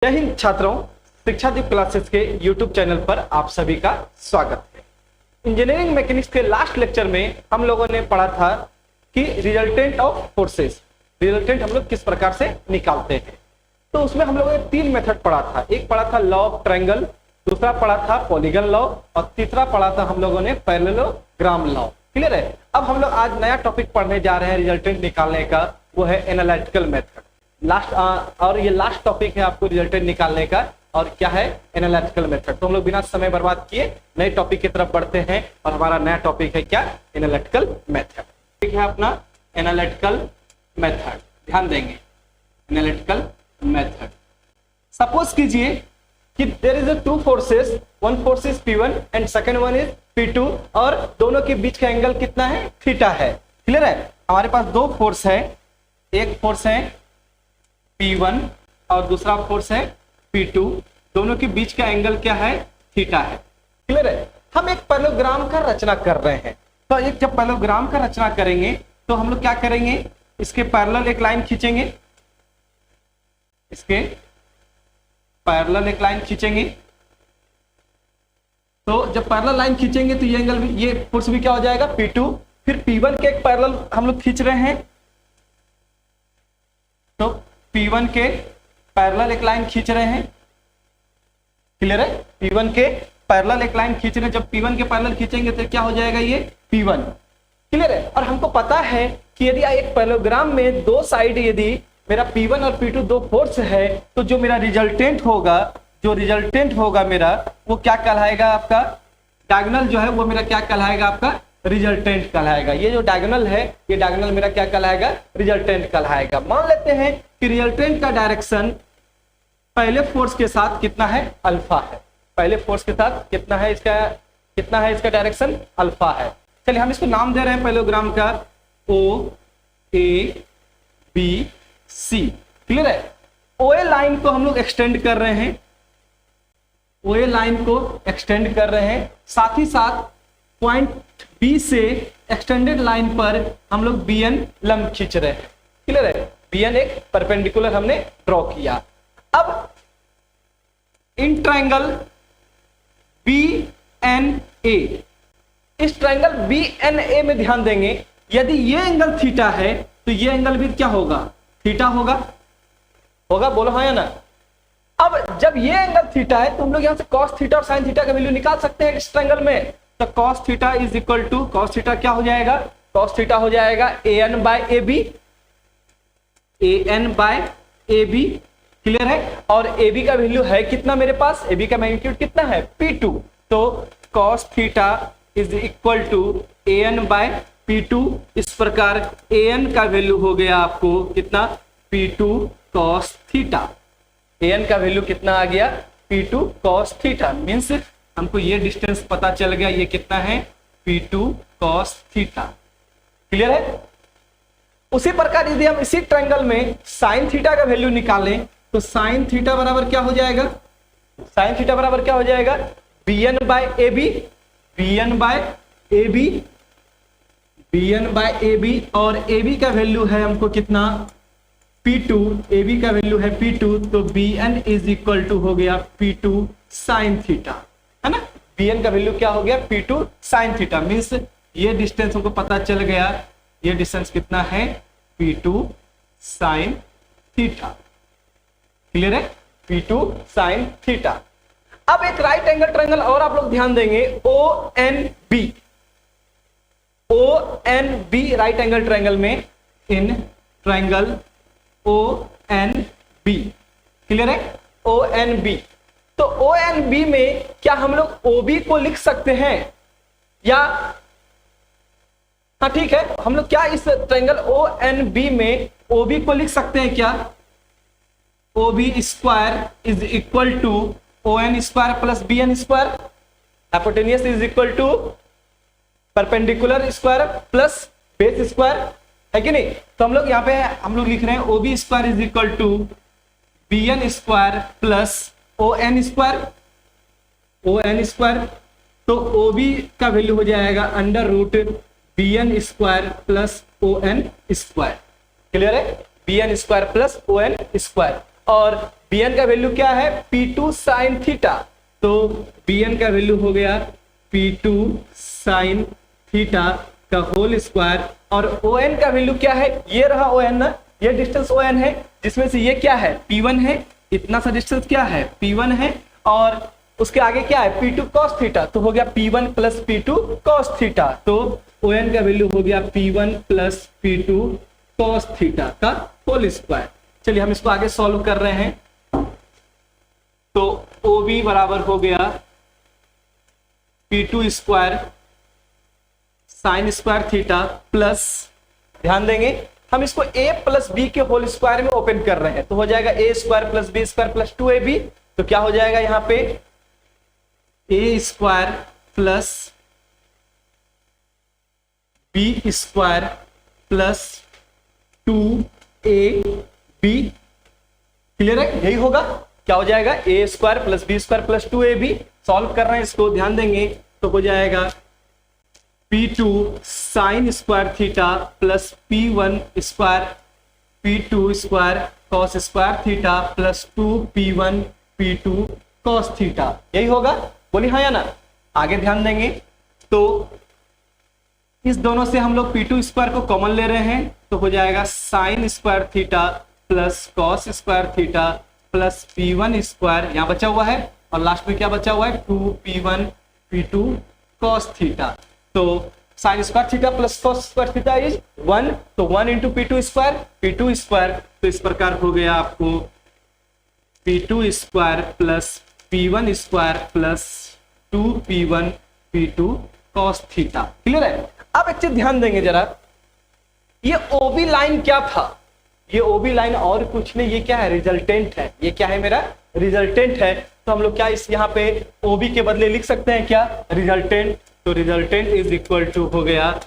जय हिंद छात्रों, शिक्षा दीप क्लासेस के YouTube चैनल पर आप सभी का स्वागत है। इंजीनियरिंग मैकेनिक्स के लास्ट लेक्चर में हम लोगों ने पढ़ा था कि रिजल्टेंट ऑफ फोर्सेस, रिजल्टेंट हम लोग किस प्रकार से निकालते हैं। तो उसमें हम लोगों ने तीन मेथड पढ़ा था। एक पढ़ा था लॉ ऑफ ट्रायंगल, दूसरा पढ़ा था पॉलीगन लॉ और तीसरा पढ़ा था हम लोगों ने पैरेललोग्राम लॉ। क्लियर है। अब हम लोग आज नया टॉपिक पढ़ने जा रहे हैं रिजल्टेंट निकालने का, वो है एनालिटिकल मेथड। और ये लास्ट टॉपिक है आपको रिजल्टेंट निकालने का। और क्या है? Analytical method. तो हम लोग बिना समय बर्बाद किए नए टॉपिक की तरफ बढ़ते हैं और हमारा नया टॉपिक है क्या? Analytical method. ठीक है अपना एनालिटिकल मेथड, ध्यान देंगे। एनालिटिकल मेथड, सपोज कीजिए कि there is two forces, one force is P1 and second one is P2 और दोनों के बीच का एंगल कितना है? थीटा है। क्लियर है। हमारे पास दो फोर्स है, एक फोर्स है P1 और दूसरा फोर्स है P2, दोनों के बीच का एंगल क्या है? थीटा है। क्लियर है। हम एक पैरेललोग्राम का रचना कर रहे हैं। तो एक जब पैरेललोग्राम का रचना करेंगे तो हम लोग क्या करेंगे? इसके पैरेलल एक लाइन खींचेंगे, इसके पैरेलल एक लाइन खींचेंगे। तो जब पैरेलल लाइन खींचेंगे तो ये एंगल भी, ये फोर्स भी क्या हो जाएगा? P2। फिर P1 के एक पैरेलल हम लोग खींच रहे हैं, तो P1 के पैरेलल एक लाइन खींच रहे हैं। क्लियर है। P1 के पैरेलल एक लाइन खींच रहे हैं। जब P1 के पैरेलल खींचेंगे तो क्या हो जाएगा? ये P1। क्लियर है। और हमको पता है कि यदि एक पैरेललोग्राम में दो साइड, यदि मेरा P1 और P2 दो फोर्स है, तो जो मेरा रिजल्टेंट होगा, जो रिजल्टेंट होगा मेरा, वो क्या कहलाएगा? आपका डायगोनल जो है वो मेरा क्या कहलाएगा? आपका रिजल्टेंट कहलाएगा। ये जो डायगोनल है, ये डायगोनल मेरा क्या कहलाएगा? रिजल्टेंट कहलाएगा। मान लेते हैं कि रिजल्टेंट का डायरेक्शन पहले फोर्स के साथ कितना है? अल्फा है। पहले फोर्स के साथ कितना है? कितना है इसका डायरेक्शन? अल्फा है। चलिए हम इसको नाम दे रहे हैं पैरेललोग्राम का OABC। क्लियर है। OA लाइन को हम लोग एक्सटेंड कर रहे हैं, OA लाइन को एक्सटेंड कर रहे हैं। साथ ही साथ पॉइंट B से एक्सटेंडेड लाइन पर हम लोग BN लंब खींच रहे हैं। क्लियर है। BN एक परपेंडिकुलर हमने ड्रॉ किया। अब इन ट्रायंगल BNA, इस ट्रायंगल BNA में ध्यान देंगे, यदि ये एंगल थीटा है तो ये एंगल भी क्या होगा? थीटा होगा। बोलो हाँ या ना। अब जब ये एंगल थीटा है तो हम लोग यहां से cos थीटा और sin थीटा का वैल्यू निकाल सकते हैं इस ट्रायंगल में। तो cos theta is equal to, cos theta क्या हो जाएगा? cos थीटा हो जाएगा AN by AB, AN by AB। Clear है। और AB का वैल्यू है कितना मेरे पास? AB का मैग्नीट्यूड कितना है? P2। तो cos theta is equal to AN by P2। इस प्रकार AN का वैल्यू हो गया आपको कितना? P2 cos theta. AN का वैल्यू कितना आ गया? P2 cos theta. मीन्स हमको ये डिस्टेंस पता चल गया, ये कितना है? P2 cos theta. क्लियर है। उसी प्रकार यदि हम इसी ट्रायंगल में sin थीटा का वैल्यू निकालें तो sin थीटा बराबर क्या हो जाएगा? sin थीटा बराबर क्या हो जाएगा? BN by AB, BN by AB, BN by AB। और AB का वैल्यू है हमको कितना? P2। AB का वैल्यू है P2, तो BN इज इक्वल टू हो गया P2 sin थीटा, है ना। BN का वैल्यू क्या हो गया? P2 sin theta. मीन्स ये डिस्टेंस हमको पता चल गया, ये डिस्टेंस कितना है? P2 sin theta. क्लियर है। P2 sin theta. अब एक राइट एंगल ट्रायंगल और आप लोग ध्यान देंगे, ONB। ONB right angle triangle में, इन ट्रायंगल ONB। क्लियर है। ONB। तो ONB में क्या हम लोग OB को लिख सकते हैं? या हाँ ठीक है, हम लोग क्या इस ट्रायंगल ONB में OB को लिख सकते हैं क्या? OB square is equal to ON square plus BN square. Hypotenuse is equal to perpendicular square plus base square, है कि नहीं। तो हम लोग यहाँ पे हम लोग लिख रहे हैं OB square is equal to BN square plus ON square, ON square. तो OB का वैल्यू हो जाएगा under root BN square plus ON square. Clear है। BN square plus ON square. और Bn का वैल्यू क्या है, P2 साइन थीटा, तो Bn का वैल्यू हो गया P2 साइन थीटा का होल स्क्वायर, और ON का वैल्यू क्या है, ये रहा ON ना, ये डिस्टेंस ON है, जिसमें से ये क्या है P1 है, इतना सा डिस्टेंस क्या है P1 है, और उसके आगे क्या है P2 cos थीटा, तो हो गया P1 plus P2 cos theta, तो ON का वैल्यू हो गया P1 plus P2 cos theta का होल स्क्वायर। चलिए हम इसको आगे सॉल्व कर रहे हैं, तो OB बराबर हो गया P2 square sine square theta plus, ध्यान देंगे हम इसको a प्लस बी के होल स्क्वायर में ओपन कर रहे हैं, तो हो जाएगा a square plus B square plus 2ab, तो क्या हो जाएगा यहाँ पे a square plus B square plus 2ab, clear है, यही होगा, क्या हो जाएगा a square plus B square plus 2ab। Solve कर रहे हैं इसको, ध्यान देंगे तो हो जाएगा P2 sign square theta plus P1 square P2 square cos square theta plus 2P1 P2 cos theta, यही होगा, बोलिए हाँ या ना। आगे ध्यान देंगे तो इस दोनों से हम लोग P2 स्क्वायर को कॉमन ले रहे हैं, तो हो जाएगा sign square theta plus cos square theta plus P1 square, यहाँ बचा हुआ है, और लास्ट में क्या बचा हुआ है 2P1 P2 कॉस थीटा, तो sign square theta plus cos square theta is 1, तो 1 इंटू P2 स्क्वायर, तो इस प्रकार हो गया आपको P2 square plus P1 square plus 2P1 P2 cos theta, clear है। अब एक चीज ध्यान देंगे जरा, ये OB लाइन क्या था, ये OB लाइन और कुछ नहीं, ये क्या है रिजल्टेंट है, ये क्या है मेरा रिजल्टेंट है, तो हम लोग क्या इस यहाँ पे OB के बदले लिख सकते हैं क्या रिजल्टेंट, तो रिजल्टेंट इज इक्वल टू हो गया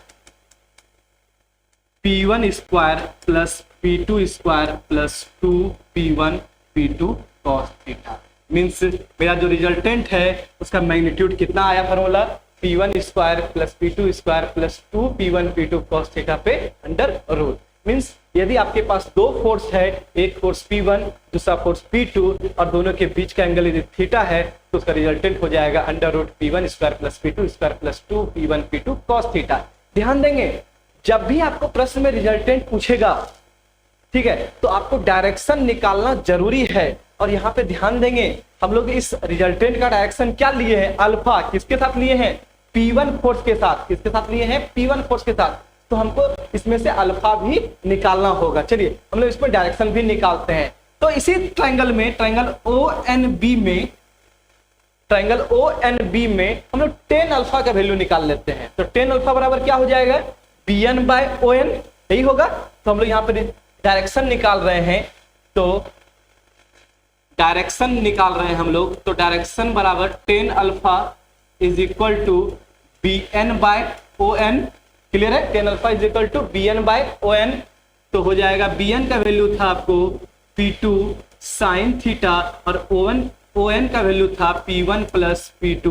P1 square plus P2 square plus 2P1 P2 cos theta, means मेरा जो रिजल्टेंट है उसका मैग्नीट्यूड कितना आया, formula P1 square plus P2 square plus 2P1 P2 cos theta पे अंडर रूट, मीन्स यदि आपके पास दो फोर्स है, एक फोर्स P1 दूसरा फोर्स P2, और दोनों के बीच का एंगल यदि थीटा है, तो उसका रिजल्टेंट हो जाएगा under root P1 square plus P2 square plus 2P1 P2 cos theta. ध्यान देंगे जब भी आपको प्रश्न में रिजल्टेंट पूछेगा, ठीक है, तो आपको डायरेक्शन निकालना जरूरी है, और यहाँ पे ध्यान देंगे हम लोग इस रिजल्टेंट का डायरेक्शन क्या लिए हैं, अल्फा किसके साथ लिए हैं P1 फोर्स के साथ, किसके साथ लिए हैं P1 फोर्स के साथ, तो हमको इसमें से अल्फा भी निकालना होगा। चलिए हम लोग इसमें डायरेक्शन भी निकालते हैं, तो इसी ट्रायंगल में ट्रायंगल ONB में हम लोग tan अल्फा का वैल्यू निकाल लेते हैं, तो tan अल्फा बराबर क्या हो जाएगा Bn बाय ON, यही होगा, तो हम लोग यहाँ पे डायरेक्शन निकाल रहे हैं, तो डायरेक्शन निकाल रहे हैं हम लोग, तो डायरेक्शन बराबर tan alpha is equal to Bn by ON, clear है, tan alpha is equal to Bn by ON, तो हो जाएगा Bn का वैल्यू था आपको P2 साइन थीटा, और ON का वैल्यू था P1 plus P2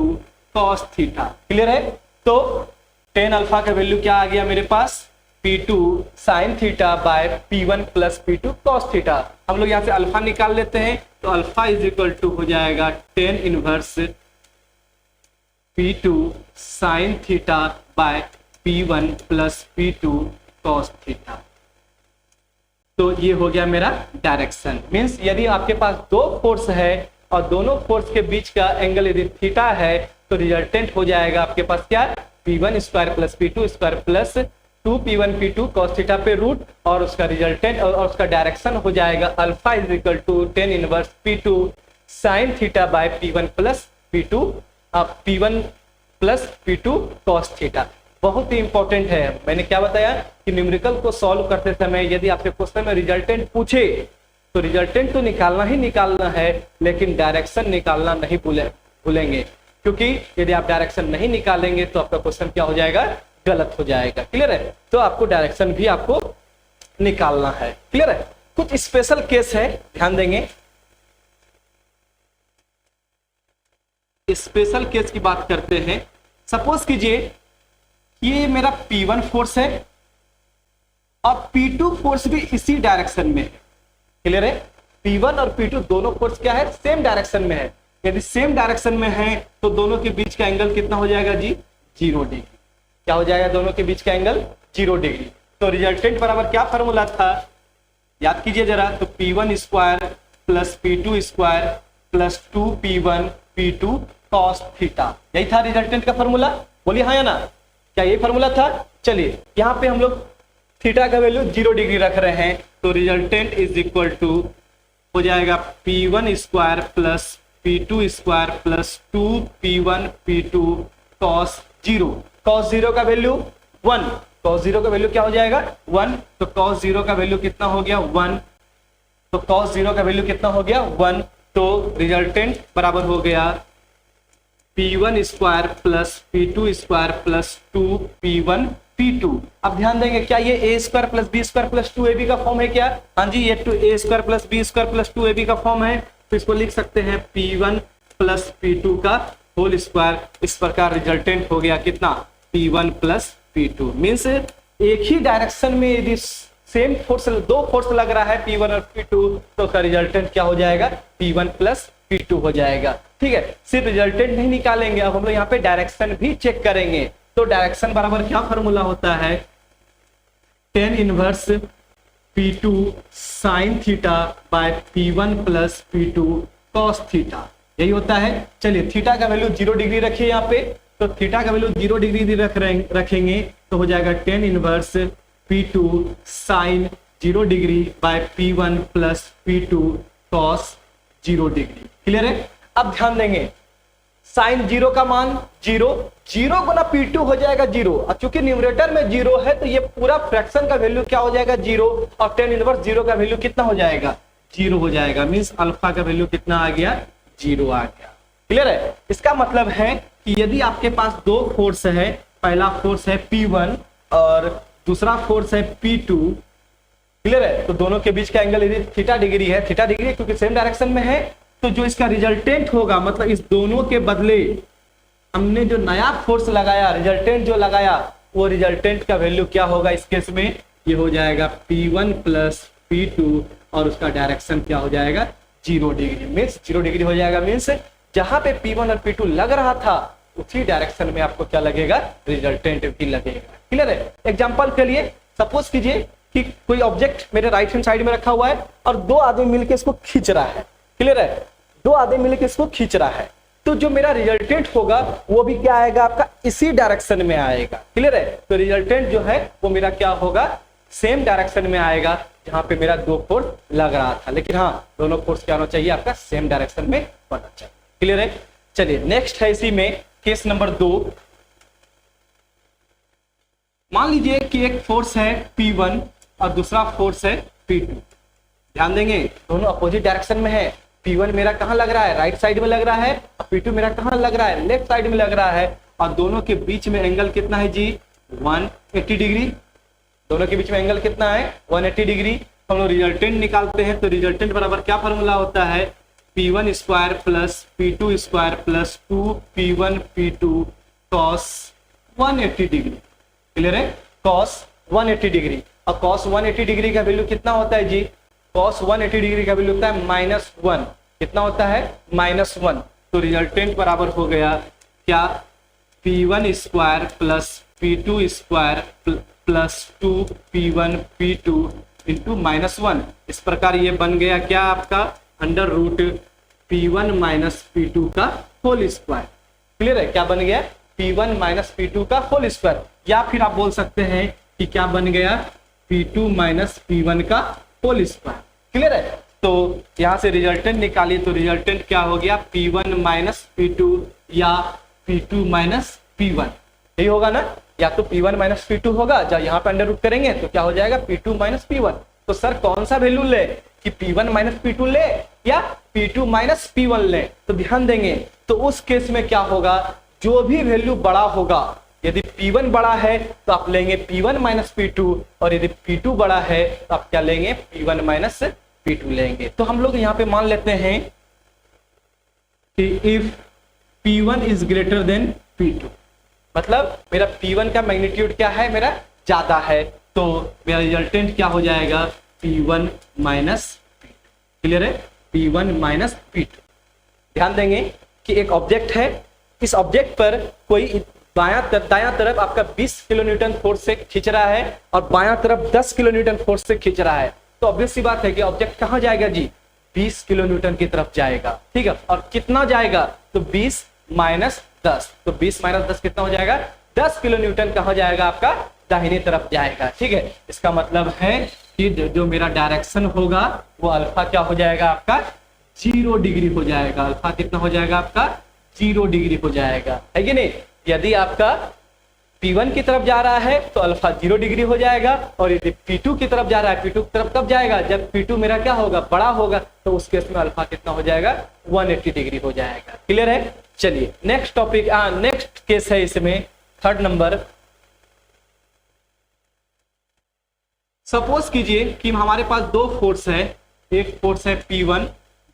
cos theta, clear है, तो tan अल्फा का वैल्यू क्या आ गया मेरे पास P2 sine theta by P1 plus P2 cos theta. हम लोग यहाँ से अल्फा निकाल लेते हैं, तो अल्फा इज इक्वल टू हो जाएगा tan inverse P2 sine theta by P1 plus P2 cos theta, तो ये हो गया मेरा डायरेक्शन, मीन्स यदि आपके पास दो फोर्स है और दोनों फोर्स के बीच का एंगल यदि थीटा है, तो रिजल्टेंट हो जाएगा आपके पास क्या P1 square plus P2 square plus 2P1 P2 cos theta पे रूट, और उसका रिजल्टेंट और उसका डायरेक्शन हो जाएगा alpha is equal to tan inverse P2 sine theta by P1 plus P2 cos theta. बहुत ही इंपॉर्टेंट है, मैंने क्या बताया कि न्यूमेरिकल को सॉल्व करते समय यदि आपके क्वेश्चन में रिजल्टेंट पूछे, तो रिजल्टेंट तो निकालना ही निकालना है, लेकिन डायरेक्शन निकालना नहीं भूलेंगे, क्योंकि यदि आप डायरेक्शन नहीं निकालेंगे तो आपका क्वेश्चन क्या हो जाएगा गलत हो जाएगा, क्लियर है, तो आपको डायरेक्शन भी आपको निकालना है, क्लियर है। कुछ स्पेशल केस है, ध्यान देंगे, स्पेशल केस की बात करते हैं। सपोज कीजिए ये मेरा P1 फोर्स है और P2 फोर्स भी इसी डायरेक्शन में है, क्लियर है, P1 और P2 दोनों फोर्स क्या है, सेम डायरेक्शन में है। यदि सेम डायरेक्शन में है तो दोनों के बीच का एंगल कितना हो जाएगा जी, 0 डिग्री। क्या हो जाएगा, दोनों के बीच का एंगल 0 डिग्री। तो रिजल्टेंट बराबर क्या फॉर्मूला था, याद कीजिए जरा। तो P1 square plus P2 square plus 2P1 P2 cos theta, यही था रिजल्टेंट का फॉर्मूला। बोलिए हाँ या ना, क्या यही फॉर्मूला था। चलिए यहाँ पे हम लोग थीटा का वैल्यू 0 डिग्री रख रहे हैं, तो रिजल्टेंट इज इक्वल टू हो जाएगा P1 square plus P2 square plus 2P1 P2 cos 0। Cos 0 का वैल्यू 1, कॉस 0 का वैल्यू क्या हो जाएगा 1, तो कॉस 0 का वैल्यू कितना हो गया 1, तो कॉस 0 का वैल्यू कितना हो गया 1, तो रिजल्टेंट बराबर हो गया P1 square plus P2 square plus 2P1 P2। अब ध्यान देंगे, क्या ये A square plus B square plus 2ab का फॉर्म है क्या, हाँ जी, ये A square plus B square plus 2ab का फॉर्म है। तो इसको लिख सकते हैं P1 प्लस P2 का होल स्क्वायर। इस प्रकार रिजल्टेंट हो गया कितना, P1 प्लस P2। मीन्स एक ही डायरेक्शन में यदि सेम फोर्स, दो फोर्स लग रहा है P1 और P2, तो उसका रिजल्टेंट क्या हो जाएगा, P1 प्लस P2 हो जाएगा। ठीक है, सिर्फ रिजल्टेंट नहीं निकालेंगे, अब हम लोग यहाँ पे डायरेक्शन भी चेक करेंगे। तो डायरेक्शन बराबर क्या फॉर्मूला होता है, tan inverse P2 sine theta by P1 plus P2 cos theta, यही होता है। चलिए थीटा का वैल्यू 0 डिग्री रखिए यहाँ पे, तो थीटा का वैल्यू 0 डिग्री रखेंगे तो हो जाएगा tan inverse P2 sine 0 degree by P1 plus P2 cos 0 degree. Clear है। अब ध्यान देंगे, साइन 0 का मान 0, 0 गुना P2 हो जाएगा 0, और चूंकि न्यूमरेटर में 0 है तो ये पूरा फ्रैक्शन का वैल्यू क्या हो जाएगा 0, और tan इनवर्स 0 का वैल्यू कितना हो जाएगा 0 हो जाएगा। मींस अल्फा का वैल्यू कितना आ गया 0 आ गया। क्लियर है। इसका मतलब है कि यदि आपके पास दो फोर्स है, पहला फोर्स है P1 और दूसरा फोर्स है P2, क्लियर है, तो दोनों के बीच का एंगल यदि थीटा डिग्री है, थीटा डिग्री है क्योंकि सेम डायरेक्शन में है, तो जो इसका रिजल्टेंट होगा, मतलब इस दोनों के बदले हमने जो नया फोर्स लगाया, रिजल्टेंट जो लगाया, वो रिजल्टेंट का वैल्यू क्या होगा इस केस में, ये हो जाएगा P1 प्लस P2 और उसका डायरेक्शन क्या हो जाएगा 0 डिग्री। मीन्स 0 डिग्री हो जाएगा। मीन्स जहां पे P1 और P2 लग रहा था उसी डायरेक्शन में आपको क्या लगेगा, रिजल्टेंट भी लगेगा। क्लियर है। एग्जांपल के लिए सपोज कीजिए कि कोई ऑब्जेक्ट मेरे राइट हैंड साइड में रखा हुआ है और दो आदमी मिलकर इसको खींच रहा है। क्लियर है, दो आदमी मिलकर इसको खींच रहा है, तो जो मेरा रिजल्टेंट होगा वो भी क्या आएगा आपका, इसी डायरेक्शन में आएगा। क्लियर है। तो रिजल्टेंट जो है वो मेरा क्या होगा, सेम डायरेक्शन में आएगा जहां पे मेरा दो फोर्स लग रहा था, लेकिन हाँ दोनों फोर्स क्या होना चाहिए आपका, सेम डायरेक्शन में होना चाहिए। क्लियर है। चलिए नेक्स्ट है इसी में केस नंबर 2। मान लीजिए कि एक फोर्स है P1 और दूसरा फोर्स है P2। ध्यान देंगे दोनों अपोजिट डायरेक्शन में है। P1 मेरा कहां लग रहा है, राइट साइड में लग रहा है, और P2 मेरा कहां लग रहा है, लेफ्ट साइड में लग रहा है, और दोनों के बीच में एंगल कितना है जी 180 डिग्री। दोनों के बीच में एंगल कितना है 180 डिग्री। हम लोग रिजल्टेंट निकालते हैं, तो रिजल्टेंट बराबर क्या फॉर्मूला होता है, P1 square plus P2 square plus 2P1 P2 cos 180 degree. Clear है, कॉस 180 डिग्री। और कॉस 180 डिग्री का वैल्यू कितना होता है जी, कॉस 180 डिग्री का वैल्यू होता है -1। कितना होता है -1। तो रिजल्टेंट बराबर हो गया क्या, P1 square plus P2 square plus 2P1 P2 into -1। इस प्रकार ये बन गया क्या आपका, under root P1 minus P2 का होल स्क्वायर। क्लियर है, क्या बन गया, P1 माइनस P2 का होल स्क्वायर। या फिर आप बोल सकते हैं कि क्या बन गया, P2 माइनस P1 का होल स्क्वायर। क्लियर है। तो यहां से रिजल्टेंट निकालिए, तो रिजल्टेंट क्या हो गया, P1 माइनस P2 या P2 माइनस P1, यही होगा ना, या तो P1 माइनस P2 होगा, जब यहाँ पे अंडर रूट करेंगे तो क्या हो जाएगा P2 माइनस P1। तो सर कौन सा वैल्यू ले, कि P1 माइनस P2 ले या P2 माइनस P1 ले। तो ध्यान देंगे, तो उस केस में क्या होगा, जो भी वैल्यू बड़ा होगा, यदि P1 बड़ा है तो आप लेंगे P1 माइनस P2, और यदि P2 बड़ा है तो आप क्या लेंगे, P1 माइनस P2 लेंगे। तो हम लोग यहाँ पे मान लेते हैं कि if P1 is greater than P2, मतलब मेरा P1 का मैग्नीट्यूड क्या है, मेरा ज्यादा है, तो मेरा रिजल्टेंट क्या हो जाएगा, P1 माइनस P2। क्लियर है, P1 माइनस P2। ध्यान देंगे कि एक ऑब्जेक्ट है, इस ऑब्जेक्ट पर कोई दायां तरफ आपका 20 किलो न्यूटन फोर्स से खींच रहा है और बायां तरफ 10 किलो न्यूटन फोर्स से खींच रहा है। तो ऑब्वियस सी बात है कि ऑब्जेक्ट कहां जाएगा जी, 20 किलो न्यूटन की तरफ जाएगा। ठीक है, और कितना जाएगा, तो 20 माइनस 10, तो 20 माइनस 10 कितना हो जाएगा, 10 किलो न्यूटन कहां जाएगा, आपका दाहिनी तरफ जाएगा। ठीक है, इसका मतलब है कि जो मेरा डायरेक्शन होगा वो अल्फा क्या हो जाएगा, आपका 0 डिग्री हो जाएगा। अल्फा कितना हो जाएगा, आपका 0 डिग्री हो जाएगा, है कि नहीं। यदि आपका P1 की तरफ जा रहा है तो अल्फा 0 डिग्री हो जाएगा, और यदि P2 की तरफ जा रहा है, P2 की तरफ कब जाएगा, जब P2 मेरा क्या होगा, बड़ा होगा, तो उस केस में अल्फा कितना हो जाएगा, 180 डिग्री हो जाएगा। क्लियर है। चलिए नेक्स्ट टॉपिक, नेक्स्ट केस है इसमें 3rd नंबर। सपोज कीजिए कि हमारे पास दो फोर्स है, एक फोर्स है P1,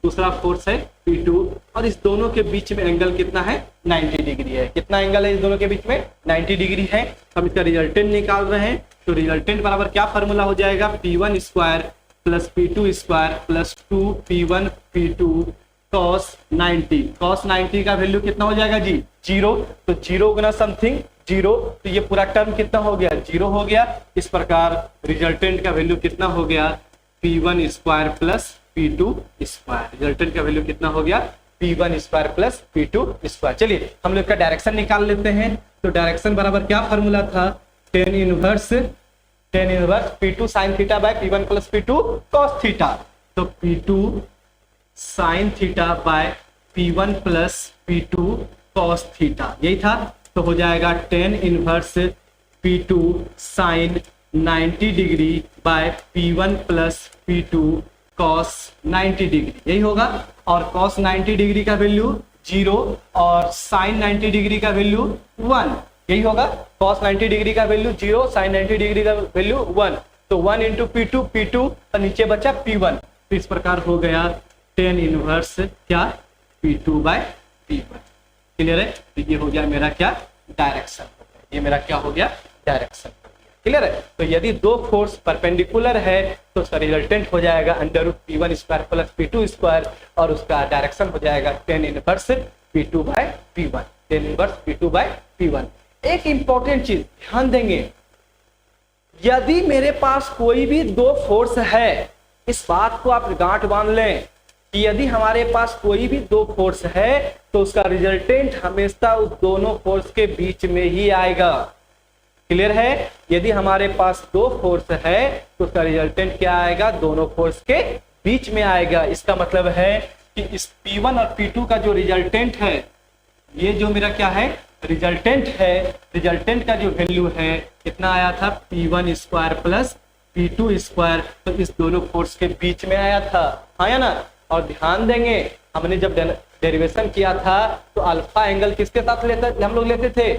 दूसरा फोर्स है P2, और इस दोनों के बीच में एंगल कितना है, 90 डिग्री है। कितना एंगल है इस दोनों के बीच में, 90 डिग्री है। हम इसका रिजल्टेंट निकाल रहे हैं, तो रिजल्टेंट बराबर क्या फॉर्मूला हो जाएगा, P1 square plus P2 square plus 2P1 P2 cos 90। cos 90 का वैल्यू कितना हो जाएगा जी, 0। तो 0 गुना समथिंग 0, तो ये पूरा टर्म कितना हो गया, 0 हो गया। इस प्रकार रिजल्टेंट का वैल्यू कितना हो गया, P1 square plus P2 square. Resultant का वैल्यू कितना हो गया, P1 square plus P2 square. चलिए हम लोग का डायरेक्शन निकाल लेते हैं। तो डायरेक्शन बराबर क्या फॉर्मूला था, tan inverse P2 sin theta by P1 plus P2 cos theta. तो P2 sin theta by P1 plus P2 cos theta, यही था। तो हो जाएगा tan inverse P2 sin 90 degree by P1 plus P2 cos 90 degree, यही होगा। और cos 90 degree का वैल्यू 0 और sin 90 डिग्री का वैल्यू 1, यही होगा। cos 90 डिग्री का वैल्यू 0, sin 90 डिग्री का वैल्यू 1, तो 1 इंटू P2 और नीचे बचा P1। तो इस प्रकार हो गया tan इनवर्स क्या, P2 बाय P1। क्लियर है। तो ये हो गया मेरा क्या, डायरेक्शन। ये मेरा क्या हो गया, डायरेक्शन। क्लियर है। तो यदि दो फोर्स परपेंडिकुलर है तो उसका रिजल्टेंट हो जाएगा √P1 square plus P2 square, और उसका डायरेक्शन हो जाएगा tan inverse P2 by P1। tan inverse P2 by P1। एक इंपॉर्टेंट चीज ध्यान देंगे, यदि मेरे पास कोई भी दो फोर्स है, इस बात को आप गांठ बांध लें कि यदि हमारे पास कोई भी दो फोर्स है तो उसका रिजल्टेंट हमेशा उस दोनों फोर्स के बीच में ही आएगा। क्लियर है। यदि हमारे पास दो फोर्स है तो उसका रिजल्टेंट क्या आएगा, दोनों फोर्स के बीच में आएगा। इसका मतलब है कि इस P1 और P2 का जो रिजल्टेंट है, ये जो मेरा क्या है, रिजल्टेंट है, रिजल्टेंट का जो वैल्यू है कितना आया था, P1 square plus P2 square. तो इस दोनों फोर्स के बीच में आया था, आया ना। और ध्यान देंगे हमने जब डेरिवेशन किया था तो अल्फा एंगल किसके साथ हम लोग लेते थे,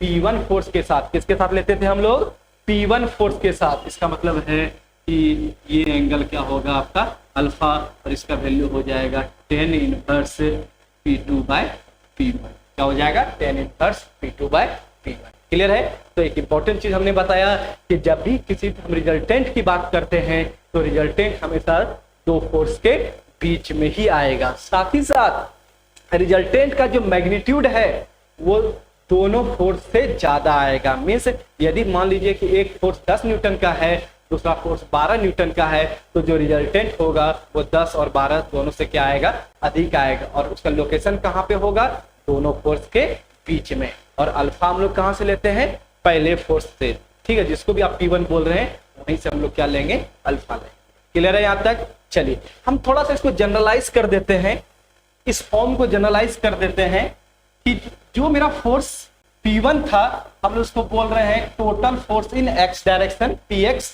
P1 फोर्स के साथ। किसके साथ लेते थे हम लोग, P1 फोर्स के साथ। इसका मतलब है कि ये एंगल क्या होगा आपका अल्फा, और इसका वैल्यू हो जाएगा tan inverse P2 by P1। क्या हो जाएगा, tan inverse P2 by P1। Clear है। तो एक इंपॉर्टेंट चीज हमने बताया कि जब भी किसी हम रिजल्टेंट की बात करते हैं तो रिजल्टेंट हमेशा दो फोर्स के बीच में ही आएगा। साथ ही साथ रिजल्टेंट का जो मैग्नीट्यूड है वो दोनों फोर्स से ज्यादा आएगा। मीन्स यदि मान लीजिए कि एक फोर्स 10 न्यूटन का है, दूसरा फोर्स 12 न्यूटन का है, तो जो रिजल्टेंट होगा वो 10 और 12 दोनों से क्या आएगा, अधिक आएगा। और उसका लोकेशन कहाँ पे होगा, दोनों फोर्स के बीच में। और अल्फा हम लोग कहाँ से लेते हैं, पहले फोर्स से। ठीक है, जिसको भी आप P1 बोल रहे हैं वहीं से हम लोग क्या लेंगे, अल्फा लेंगे। क्लियर है यहाँ तक। चलिए हम थोड़ा सा इसको जनरलाइज कर देते हैं, इस फॉर्म को जनरलाइज कर देते हैं कि जो मेरा फोर्स P1 था हम लोग उसको बोल रहे हैं total force in x direction Px।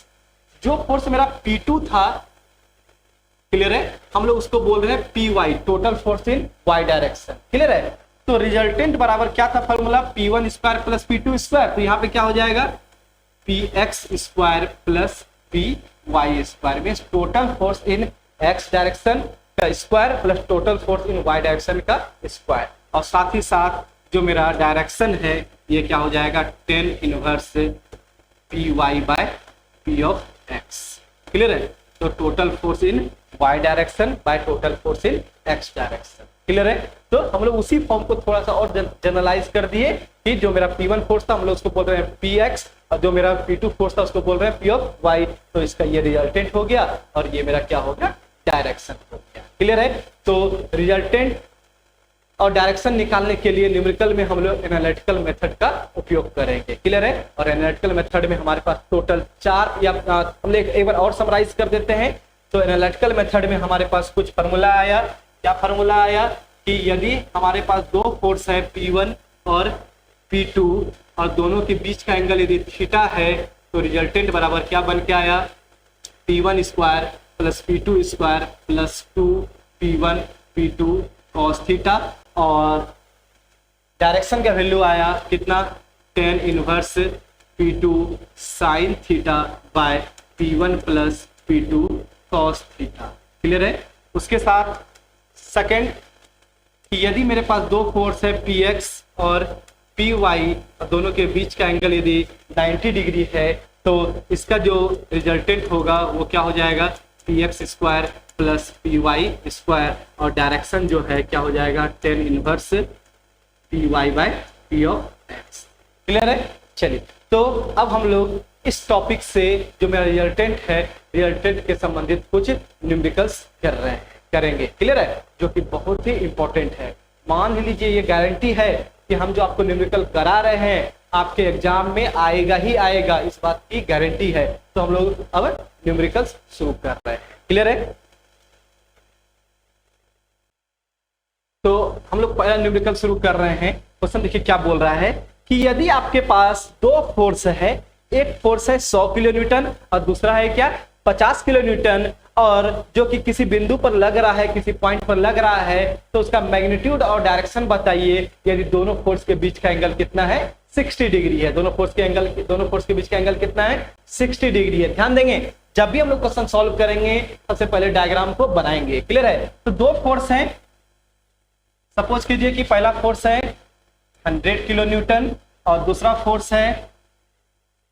जो फोर्स मेरा P2 था, क्लियर है, हम लोग उसको बोल रहे हैं Py, total force in y direction. Clear है। तो रिजल्टेंट बराबर क्या था formula, P1 square plus P2 square. तो यहाँ पे क्या हो जाएगा, Px square plus Py square में total force in x direction का square plus total force in y direction का स्क्वायर। और साथ ही साथ जो मेरा डायरेक्शन है ये क्या हो जाएगा, tan inverse Py by P of x। Clear है। तो total force in y direction by total force in x direction. Clear है? तो हम लोग उसी फॉर्म को थोड़ा सा और जनरलाइज कर दिए कि जो मेरा P1 फोर्स था हम लोग उसको बोल रहे हैं Px और जो मेरा P2 फोर्स था उसको बोल रहे हैं P ऑफ y। तो इसका ये रिजल्टेंट हो गया और ये मेरा क्या हो गया, डायरेक्शन हो गया। क्लियर है? तो रिजल्टेंट और डायरेक्शन निकालने के लिए न्यूमेरिकल में हम लोग एनालिटिकल मेथड का उपयोग करेंगे। क्लियर है? और एनालिटिकल मेथड में हमारे पास टोटल 4 या हम एक बार और समराइज कर देते हैं। तो एनालिटिकल मेथड में हमारे पास कुछ फार्मूला आया। क्या फार्मूला आया कि यदि हमारे पास दो फोर्स है P1 और P2 और दोनों के बीच का एंगल यदि थीटा है तो रिजल्टेंट बराबर क्या बन के आया, P1 square plus P2 square plus 2P1 P2 cos theta. और डायरेक्शन का वैल्यू आया कितना, tan inverse P2 sin theta by P1 plus P2 cos theta. Clear है? उसके साथ सेकंड कि यदि मेरे पास दो फोर्स है Px और Py और दोनों के बीच का एंगल यदि 90 डिग्री है तो इसका जो रिजल्टेंट होगा वो क्या हो जाएगा, Px square plus Py square और डायरेक्शन जो है क्या हो जाएगा, tan inverse Py by P of x। Clear है? चलिए तो अब हम लोग इस टॉपिक से जो मेरा रिजल्टेंट है, रिजल्टेंट के संबंधित कुछ न्यूमेरिकल्स करेंगे। क्लियर है? जो कि बहुत ही इंपॉर्टेंट है। मान लीजिए ये गारंटी है कि हम जो आपको न्यूमेरिकल करा रहे हैं आपके एग्जाम में आएगा ही आएगा, इस बात की गारंटी है। तो हम लोग अब न्यूमेरिकल्स शुरू कर रहे हैं। क्लियर है? तो हम लोग पहला न्यूमेरिकल शुरू कर रहे हैं। क्वेश्चन देखिए क्या बोल रहा है कि यदि आपके पास दो फोर्स है, एक फोर्स है 100 किलो न्यूटन और दूसरा है क्या 50 किलो न्यूटन, और जो कि किसी बिंदु पर लग रहा है, किसी पॉइंट पर लग रहा है, तो उसका मैग्नीट्यूड और डायरेक्शन बताइए यदि दोनों फोर्स के बीच का एंगल कितना है, 60 डिग्री है। दोनों फोर्स के बीच का एंगल कितना है, 60 डिग्री है। ध्यान देंगे जब भी हम लोग क्वेश्चन सॉल्व करेंगे सबसे पहले डायग्राम को बनाएंगे। क्लियर है? तो दो फोर्स हैं, सपोज कीजिए कि पहला फोर्स है 100 किलो न्यूटन और दूसरा फोर्स है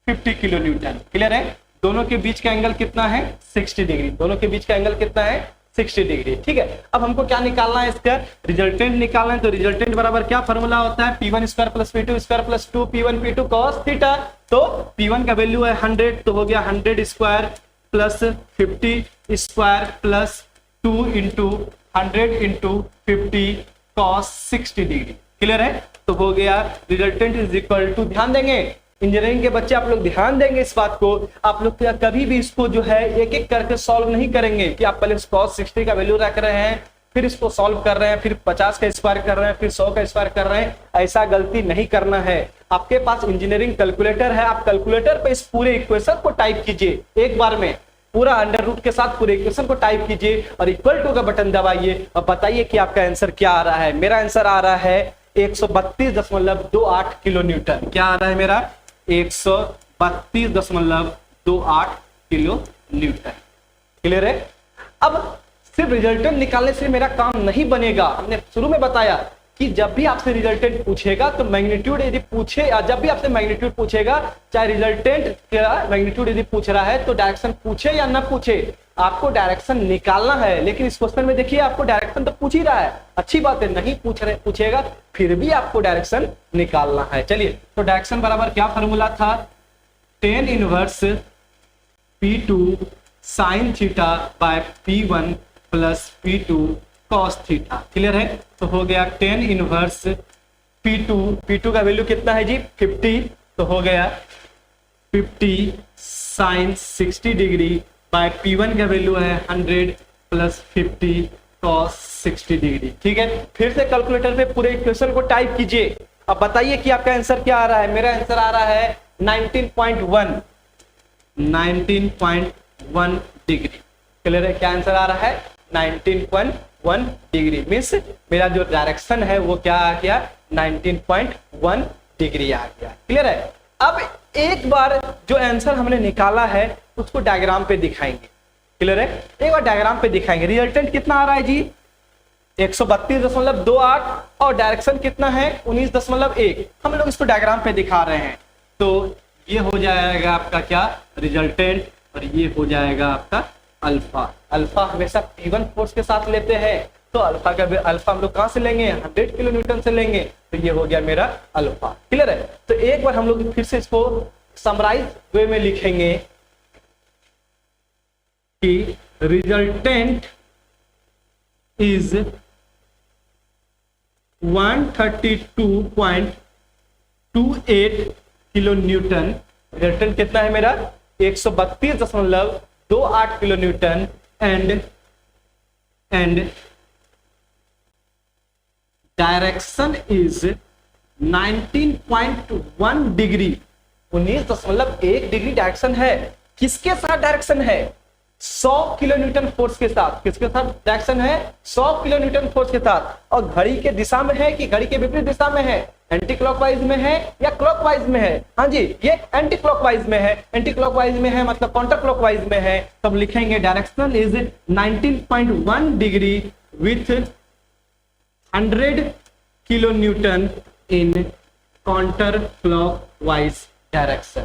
50 किलो न्यूटन। क्लियर है? दोनों के बीच का एंगल कितना है, 60 डिग्री। दोनों के बीच का एंगल कितना है, 60 डिग्री। ठीक है? अब हमको क्या निकालना है, इसका रिजल्टेंट निकालना है। तो रिजल्टेंट बराबर क्या फॉर्मूला होता है, P1 square plus P2 square plus 2P1 P2 cos theta. तो P1 का वैल्यू है 100 तो हो गया 100 square plus 50 square plus 2 into 100 into 50 cos 60 degree. Clear है? तो हो गया रिजल्टेंट इज इक्वल टू, ध्यान देंगे इंजीनियरिंग के बच्चे आप लोग ध्यान देंगे इस बात को, आप लोग कभी भी इसको जो है एक एक करके सॉल्व नहीं करेंगे कि आप पहले cos 60 का वैल्यू रख रहे हैं फिर इसको सॉल्व कर रहे हैं, फिर 50 का स्क्वायर कर रहे हैं, फिर 100 का स्क्वायर कर रहे हैं। ऐसा गलती नहीं करना है। आपके पास इंजीनियरिंग कैलकुलेटर है, आप कैलकुलेटर पे इस पूरे इक्वेशन को टाइप कीजिए, एक बार में पूरा अंडर रूट के साथ पूरे इक्वेशन को टाइप कीजिए और इक्वल टू का बटन दबाइए और बताइए कि आपका आंसर क्या आ रहा है। मेरा आंसर आ रहा है 132.28 किलो न्यूटन। क्या आ रहा है मेरा, 132.28 किलो न्यूटन। क्लियर है? अब सिर्फ रिजल्टेंट निकालने से मेरा काम नहीं बनेगा। हमने शुरू में बताया कि जब भी आपसे रिजल्टेंट पूछेगा तो मैग्नीट्यूड यदि पूछे, या जब भी आपसे मैग्नीट्यूड पूछेगा, चाहे रिजल्टेंट का मैग्नीट्यूड यदि पूछ रहा है तो डायरेक्शन पूछे या ना पूछे, आपको डायरेक्शन निकालना है। लेकिन इस क्वेश्चन में देखिए आपको डायरेक्शन तो पूछ ही रहा है, अच्छी बात है, नहीं पूछेगा फिर भी आपको डायरेक्शन निकालना है। चलिए तो डायरेक्शन बराबर क्या फॉर्मूला था, tan inverse P2 sin theta by P1 plus P2 cos theta. Clear है? तो हो गया tan इनवर्स P2 का वैल्यू कितना है जी, 50, तो हो गया 50 sin 60 डिग्री बाय P1 का वैल्यू है 100 प्लस 50 cos 60 डिग्री। ठीक है? फिर से कैलकुलेटर पे पूरे इक्वेशन को टाइप कीजिए। अब बताइए कि आपका आंसर क्या आ रहा है। मेरा आंसर आ रहा है 19.1 डिग्री। क्लियर है? क्या आंसर आ रहा है, 19.1 डिग्री। मीन्स मेरा जो डायरेक्शन है वो क्या आ गया, 19.1 डिग्री आ गया। क्लियर है? अब एक बार जो आंसर हमने निकाला है उसको डायग्राम पे दिखाएंगे। क्लियर है? एक बार डायग्राम पे दिखाएंगे। रिजल्टेंट कितना आ रहा है जी, 132.28 और डायरेक्शन कितना है 19.1। हम लोग इसको डायग्राम पे दिखा रहे हैं। तो ये हो जाएगा आपका क्या, रिजल्टेंट, और ये हो जाएगा आपका अल्फा। अल्फा हमेशा P1 फोर्स के साथ लेते हैं, तो अल्फा का अल्फा हम लोग कहां से लेंगे, 100 किलो न्यूटन से लेंगे, तो ये हो गया मेरा अल्फा। क्लियर है। तो एक बार हम लोग फिर से इसको समराइज वे में लिखेंगे कि resultant is 132.28 kilo Newton. Resultant कितना है मेरा, 132.28 kilo Newton. And direction is 19.1 degree. 19.1 degree direction है। किसके साथ डायरेक्शन है, 100 किलो न्यूटन फोर्स के साथ। किसके साथ डायरेक्शन है, 100 किलो न्यूटन फोर्स के साथ। और घड़ी के दिशा में है कि घड़ी के विपरीत दिशा में है, एंटी क्लॉकवाइज में है या क्लॉकवाइज में है। हाँ जी, ये एंटी क्लॉकवाइज में है। एंटी क्लॉकवाइज में है मतलब काउंटर क्लॉकवाइज में है। तब लिखेंगे direction is 19.1 degree with 100 kilo Newton in counter clockwise direction.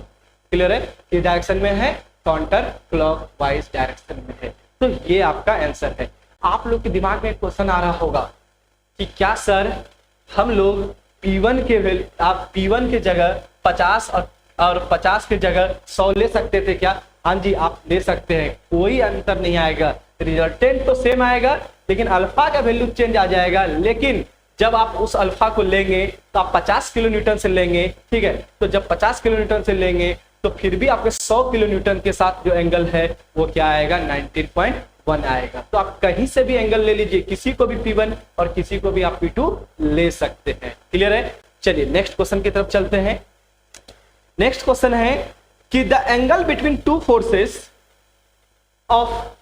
Clear है, ये डायरेक्शन में है, काउंटर क्लॉकवाइज डायरेक्शन में है। तो ये आपका आंसर है। आप लोग के दिमाग में एक क्वेश्चन आ रहा होगा कि क्या सर हम लोग P1 के आप P1 के जगह 50 और 50 के जगह 100 ले सकते थे क्या? हाँ जी, आप ले सकते हैं, कोई अंतर नहीं आएगा। रिजल्टेंट तो सेम आएगा लेकिन अल्फा का वैल्यू चेंज आ जाएगा। लेकिन जब आप उस अल्फा को लेंगे तो आप 50 किलो न्यूटन से लेंगे, ठीक है। तो जब 50 किलो न्यूटन से लेंगे तो फिर भी आपके 100 किलो न्यूटन के साथ जो एंगल है वो क्या आएगा, 19.1 आएगा। तो आप कहीं से भी एंगल ले लीजिए, किसी को भी P1 और किसी को भी आप P2 ले सकते हैं। क्लियर है। चलिए नेक्स्ट क्वेश्चन की तरफ चलते हैं। नेक्स्ट क्वेश्चन है कि the angle between two forces of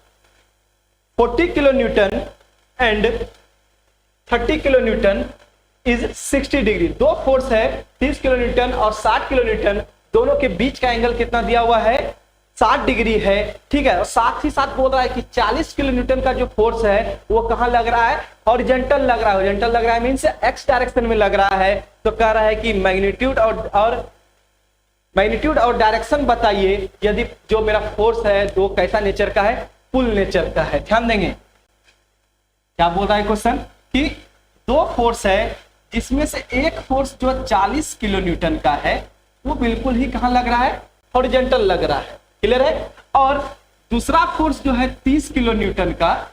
40 kilo Newton and 30 kilo Newton is 60 degree. दो फोर्स है 30 किलो न्यूटन और 60 किलो न्यूटन, दोनों के बीच का एंगल कितना दिया हुआ है, 60 डिग्री है, ठीक है। और साथ ही साथ बोल रहा है कि 40 किलो न्यूटन का जो फोर्स है वो कहां लग रहा है, हॉरिजॉन्टल लग रहा है। हॉरिजॉन्टल लग रहा है मींस एक्स डायरेक्शन में लग रहा है। तो कह रहा है कि मैग्नीट्यूड और डायरेक्शन बताइए यदि जो मेरा फोर्स है वो कैसा नेचर का है, पुल नेचर का है। ध्यान देंगे क्या बोल रहा है क्वेश्चन कि दो फोर्स है जिसमें से एक फोर्स जो 40 किलो न्यूटन का है वो बिल्कुल ही कहां लग रहा है, हॉरिजॉन्टल लग रहा है। क्लियर है। और दूसरा फोर्स जो है 30 किलो न्यूटन का,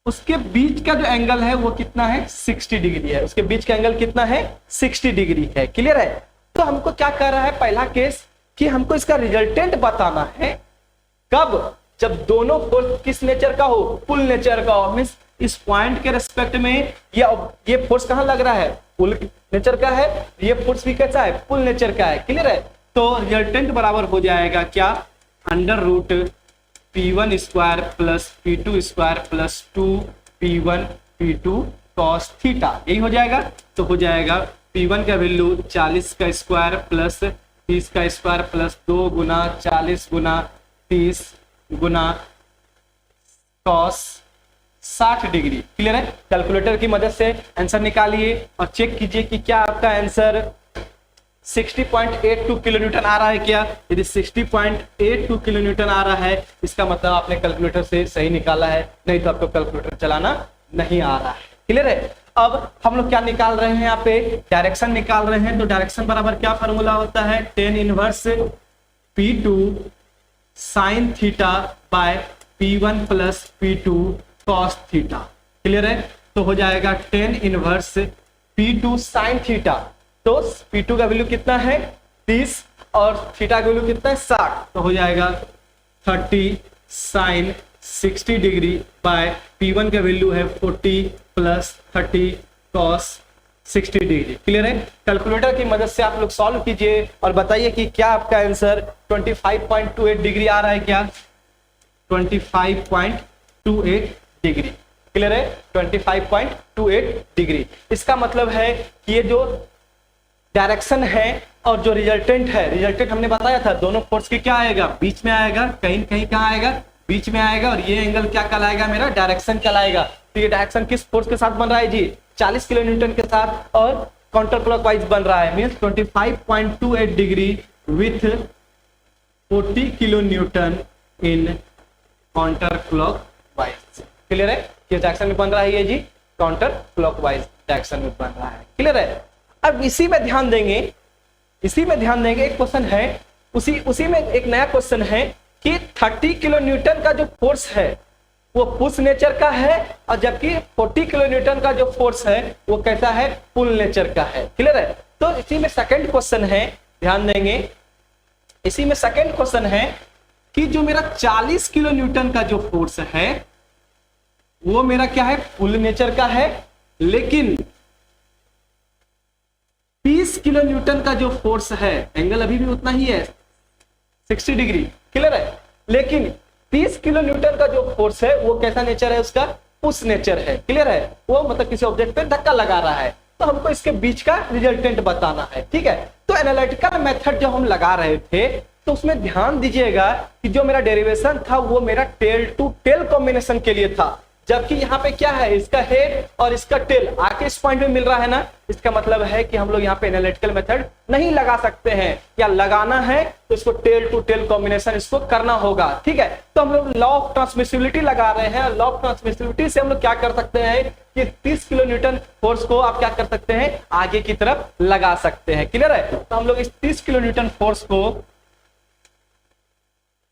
उसके बीच का जो एंगल है वो कितना है, 60 डिग्री है। उसके बीच का एंगल कितना है, 60 डिग्री है। क्लियर है। तो हमको क्या कर रहा है पहला केस कि हमको इसका रिजल्टेंट बताना है। कब, जब दोनों फोर्स किस नेचर का हो, पुल नेचर का हो। मींस इस पॉइंट के रेस्पेक्ट में ये फोर्स कहां लग रहा है, पुल नेचर का है। ये फोर्स भी कैसा है, पुल नेचर का है। क्लियर है। तो रिजल्टेंट बराबर हो जाएगा क्या, under root P1 square plus P2 square plus 2P1 P2 cos theta. यही हो जाएगा। तो हो जाएगा P1 का वैल्यू 40 का स्क्वायर प्लस 30 का स्क्वायर प्लस 2 गुना 40 गुना 30 गुना cos 60 डिग्री। क्लियर है। कैलकुलेटर की मदद से आंसर निकालिए और चेक कीजिए कि क्या आपका आंसर 60.82 किलो न्यूटन आ रहा है क्या। यदि 60.82 किलो न्यूटन आ रहा है इसका मतलब आपने कैलकुलेटर से सही निकाला है, नहीं तो आपको कैलकुलेटर चलाना नहीं आ रहा है। क्लियर है। अब हम लोग क्या निकाल रहे हैं, यहाँ पे डायरेक्शन निकाल रहे हैं। तो डायरेक्शन बराबर क्या फॉर्मूला होता है, tan inverse P2 sin theta by P1 plus P2 cos theta. Clear है। तो हो जाएगा tan inverse P2 sin theta. तो P2 का वैल्यू कितना है, 30 और थीटा का वैल्यू कितना है, 60। तो हो जाएगा 30 sin 60 डिग्री बाय P1 का वैल्यू है 40 प्लस 30 cos 60 डिग्री। क्लियर है। कैलकुलेटर की मदद से आप लोग सॉल्व कीजिए और बताइए कि क्या आपका आंसर 25.28 डिग्री आ रहा है क्या, 25.28 डिग्री। क्लियर है। 25.28 डिग्री। इसका मतलब है कि ये जो डायरेक्शन है और जो रिजल्टेंट है, रिजल्टेंट हमने बताया था दोनों फोर्स के क्या आएगा, बीच में आएगा, कहीं कहीं कहाँ आएगा, बीच में आएगा। और ये एंगल क्या कहलाएगा, मेरा डायरेक्शन कहलाएगा। तो ये डायरेक्शन किस फोर्स के साथ बन रहा है जी, 40 किलो न्यूटन के साथ और काउंटर क्लॉकवाइज बन रहा है। Means 25.28 degree with 40 kilo Newton in counter clock wise. Clear है? किस डायरेक्शन में बन रहा है ये जी? काउंटर क्लॉक वाइज डायरेक्शन में बन रहा है। क्लियर है? अब इसी में ध्यान देंगे, एक क्वेश्चन है, उसी में एक नया क्वेश्चन है कि 30 किलो न्यूटन का जो फोर्स है वो पुश नेचर का है, और जबकि 40 किलो न्यूटन का जो फोर्स है वो कैसा है? पुल नेचर का है। क्लियर है? तो इसी में सेकंड क्वेश्चन है, ध्यान देंगे, इसी में सेकंड क्वेश्चन है कि जो मेरा 40 किलो न्यूटन का जो फोर्स है वो मेरा क्या है? पुल नेचर का है, लेकिन 30 किलो न्यूटन का जो फोर्स है, एंगल अभी भी उतना ही है 60 डिग्री। क्लियर है? लेकिन 30 किलो न्यूटन का जो फोर्स है वो कैसा नेचर है? उसका पुश नेचर है। क्लियर है? वो मतलब किसी ऑब्जेक्ट पे धक्का लगा रहा है, तो हमको इसके बीच का रिजल्टेंट बताना है। ठीक है? तो एनालिटिकल मेथड जो हम लगा रहे थे तो उसमें ध्यान दीजिएगा कि जो मेरा डेरिवेशन था वो मेरा टेल टू टेल कॉम्बिनेशन के लिए था, जबकि यहाँ पे क्या है? इसका हेड और इसका टेल आके इस पॉइंट में मिल रहा है ना, इसका मतलब है कि हम लोग यहाँ पे एनालिटिकल मेथड नहीं लगा सकते हैं, या लगाना है तो इसको टेल टू टेल कॉम्बिनेशन इसको करना होगा। ठीक है? तो हम लोग लॉ ऑफ ट्रांसमिसिबिलिटी लगा रहे हैं। लॉ ऑफ ट्रांसमिसिबिलिटी से हम लोग क्या कर सकते हैं कि 30 किलो न्यूटन फोर्स को आप क्या कर सकते हैं? आगे की तरफ लगा सकते हैं। क्लियर है? तो हम लोग इस 30 किलो न्यूटन फोर्स को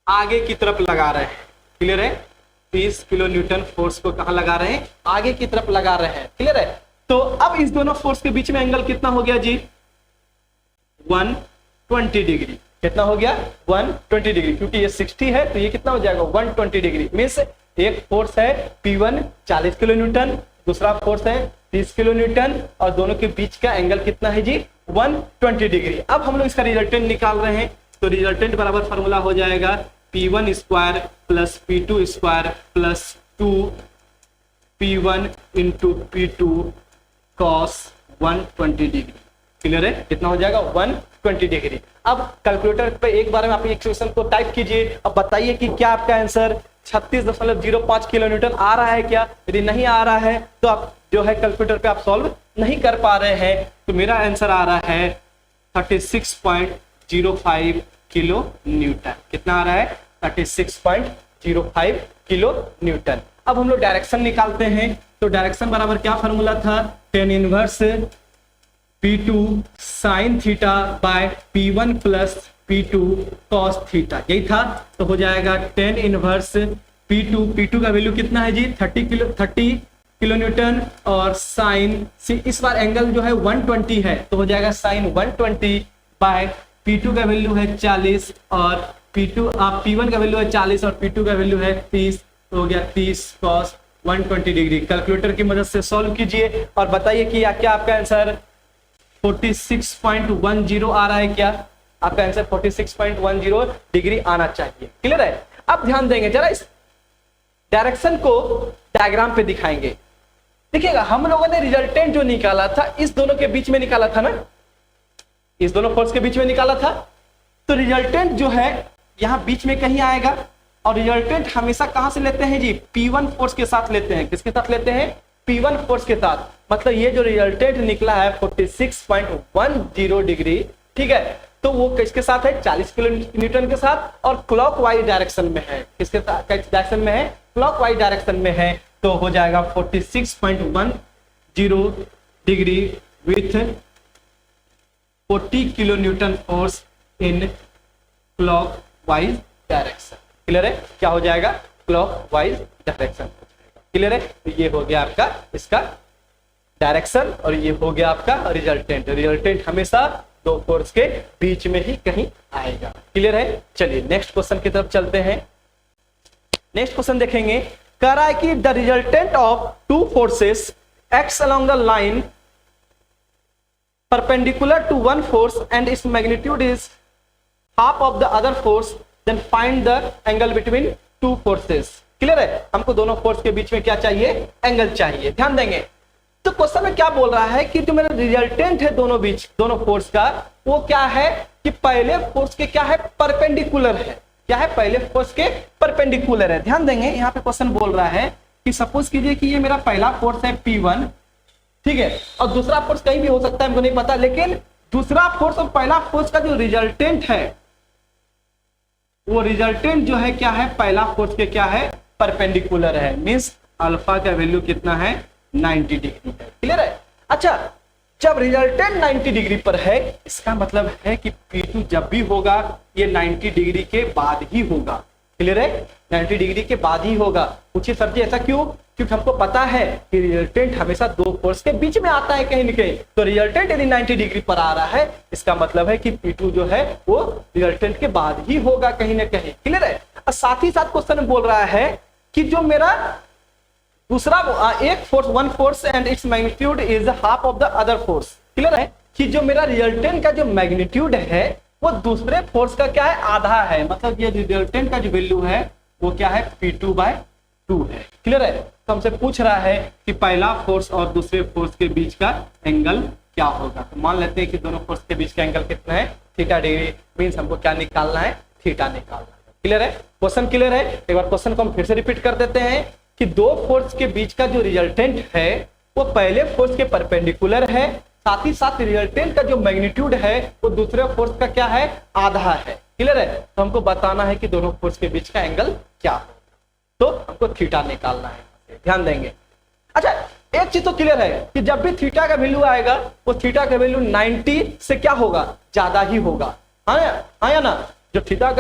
आगे की तरफ लगा रहे हैं। क्लियर है? 30 किलो न्यूटन फोर्स को कहां लगा रहे हैं? आगे की तरफ लगा रहे हैं। क्लियर है? तो अब इस दोनों फोर्स के बीच में एंगल कितना हो गया जी? 120 डिग्री। कितना हो गया? 120 डिग्री, क्योंकि ये 60 है तो ये कितना हो जाएगा? 120 डिग्री। मींस एक फोर्स है P1 40 किलो न्यूटन, दूसरा फोर्स है 30 किलो न्यूटन, और दोनों के बीच का एंगल कितना है जी? 120 डिग्री। अब हम लोग इसका रिजल्टेंट निकाल रहे हैं, तो रिजल्टेंट बराबर फॉर्मूला हो जाएगा P1 square plus P2 square plus 2 P1 into P2 cos 120 degree. Clear है? कितना हो जाएगा? 120 डिग्री। अब कैलकुलेटर पे एक बार में आप इक्वेशन को टाइप कीजिए, अब बताइए कि क्या आपका आंसर 36.05 किलो न्यूटन आ रहा है क्या? यदि नहीं आ रहा है तो आप जो है कैलकुलेटर पे आप सॉल्व नहीं कर पा रहे हैं, तो मेरा आंसर आ रहा है 36.05 किलो न्यूटन। कितना आ रहा है? 36.05 किलो न्यूटन। अब हम लोग डायरेक्शन निकालते हैं, तो डायरेक्शन बराबर क्या फॉर्मूला था? tan inverse P2 sine theta by P1 plus P2 cos theta, यही था। तो हो जाएगा tan इनवर्स P2 का वैल्यू कितना है जी? 30 किलो न्यूटन, और साइन इस बार एंगल जो है 120 है, तो हो जाएगा साइन 120 बाय P2 का वैल्यू है 40, और P1 का वैल्यू है 40 और P2 का वैल्यू है 30, तो हो गया 30 cos 120 डिग्री। कैलकुलेटर की मदद से सॉल्व कीजिए और बताइए कि क्या आपका आंसर 46.10 आ रहा है क्या? आपका आंसर 46.10 डिग्री आना चाहिए। क्लियर है? अब ध्यान देंगे जरा, इस डायरेक्शन को डायग्राम पे दिखाएंगे। देखिएगा, हम लोगों ने रिजल्टेंट जो निकाला था इस दोनों के बीच में निकाला था ना, इस दोनों फोर्स के बीच में निकाला था, तो रिजल्टेंट जो है यहां बीच में कहीं आएगा, और रिजल्टेंट हमेशा कहां से लेते हैं जी? P1 फोर्स के साथ लेते हैं। किसके साथ लेते हैं? P1 फोर्स के साथ। मतलब ये जो रिजल्टेंट निकला है 46.10 डिग्री, ठीक है, तो वो किसके साथ है? 40 किलो न्यूटन के साथ, और क्लॉकवाइज डायरेक्शन में है। किसके साथ डायरेक्शन में है? क्लॉकवाइज डायरेक्शन में है, तो हो जाएगा 46.10 degree with 40 kilo Newton force in clockwise direction. Clear है? क्या हो जाएगा? Clockwise direction. क्लियर है? तो ये हो गया आपका इसका डायरेक्शन, और ये हो गया आपका रिजल्टेंट। रिजल्टेंट हमेशा दो फोर्स के बीच में ही कहीं आएगा। क्लियर है? चलिए नेक्स्ट क्वेश्चन की तरफ चलते हैं। नेक्स्ट क्वेश्चन देखेंगे, कह रहा है कि the resultant of two forces acts along the line perpendicular to one force and its magnitude is half of the other force, then find the angle between two forces। Clear है? हमको दोनों force के बीच में क्या चाहिए? Angle चाहिए। ध्यान देंगे, तो क्वेश्चन में क्या बोल रहा है कि जो मेरा रिजल्टेंट है दोनों फोर्स का, वो क्या है कि पहले फोर्स के क्या है? परपेंडिकुलर है। क्या है? पहले फोर्स के परपेंडिकुलर है। ध्यान देंगे, यहाँ पे क्वेश्चन बोल रहा है कि सपोज कीजिए कि ये मेरा पहला फोर्स है P1, ठीक है, और दूसरा फोर्स कहीं भी हो सकता है, हमको नहीं पता, लेकिन दूसरा फोर्स और पहला फोर्स का जो रिजल्टेंट है वो रिजल्टेंट जो है क्या है, पहला फोर्स के क्या है, परपेंडिकुलर है, मींस अल्फा का वैल्यू कितना है, 90 डिग्री है। क्लियर है। अच्छा, जब रिजल्टेंट 90 डिग्री पर है, इसका मतलब है कि P2 जब भी होगा ये 90 डिग्री के बाद ही होगा। क्लियर है, 90 डिग्री के बाद ही होगा। पूछिए सर जी ऐसा क्यों? क्योंकि हमको पता है कि रिजल्टेंट हमेशा दो फोर्स के बीच में आता है कहीं न कहीं। तो रिजल्टेंट यदि 90 डिग्री पर आ रहा है, इसका मतलब है कि P2 जो है वो रिजल्टेंट के बाद ही होगा कहीं ना कहीं। क्लियर है। और साथ ही साथ क्वेश्चन बोल रहा है कि जो मेरा दूसरा एक force, one force and its magnitude is half of the other force. Clear है कि जो मेरा रिजल्टेंट का जो मैग्नीट्यूड है वो दूसरे फोर्स का क्या है, आधा है। मतलब ये रिजल्टेंट का जो वैल्यू है वो क्या है, P2/2 है। क्लियर है। तो हमसे पूछ रहा है कि पहला फोर्स और दूसरे फोर्स के बीच का एंगल क्या होगा। तो मान लेते हैं कि दोनों फोर्स के बीच का एंगल कितना है, थीटा डिग्री। मींस हमको क्या निकालना है, थीटा निकालना है। क्लियर है, क्वेश्चन क्लियर है। एक बार क्वेश्चन को हम फिर से रिपीट कर देते हैं कि दो फोर्स के बीच का जो रिजल्टेंट है वो पहले फोर्स के परपेंडिकुलर है, साथ ही साथ रिजल्टेंट का जो मैग्नीट्यूड है वो दूसरे फोर्स का क्या है, आधा है। क्लियर है। तो हमको बताना है कि दोनों फोर्स के बीच का एंगल क्या है, तो हमको थीटा निकालना है। ध्यान देंगे। अच्छा, एक चीज तो क्लियर है कि जब भी थीटा का वैल्यू आएगा वो थीटा का वैल्यू 90 से क्या होगा, ज्यादा ही होगा। हाँ या ना, जो थीटा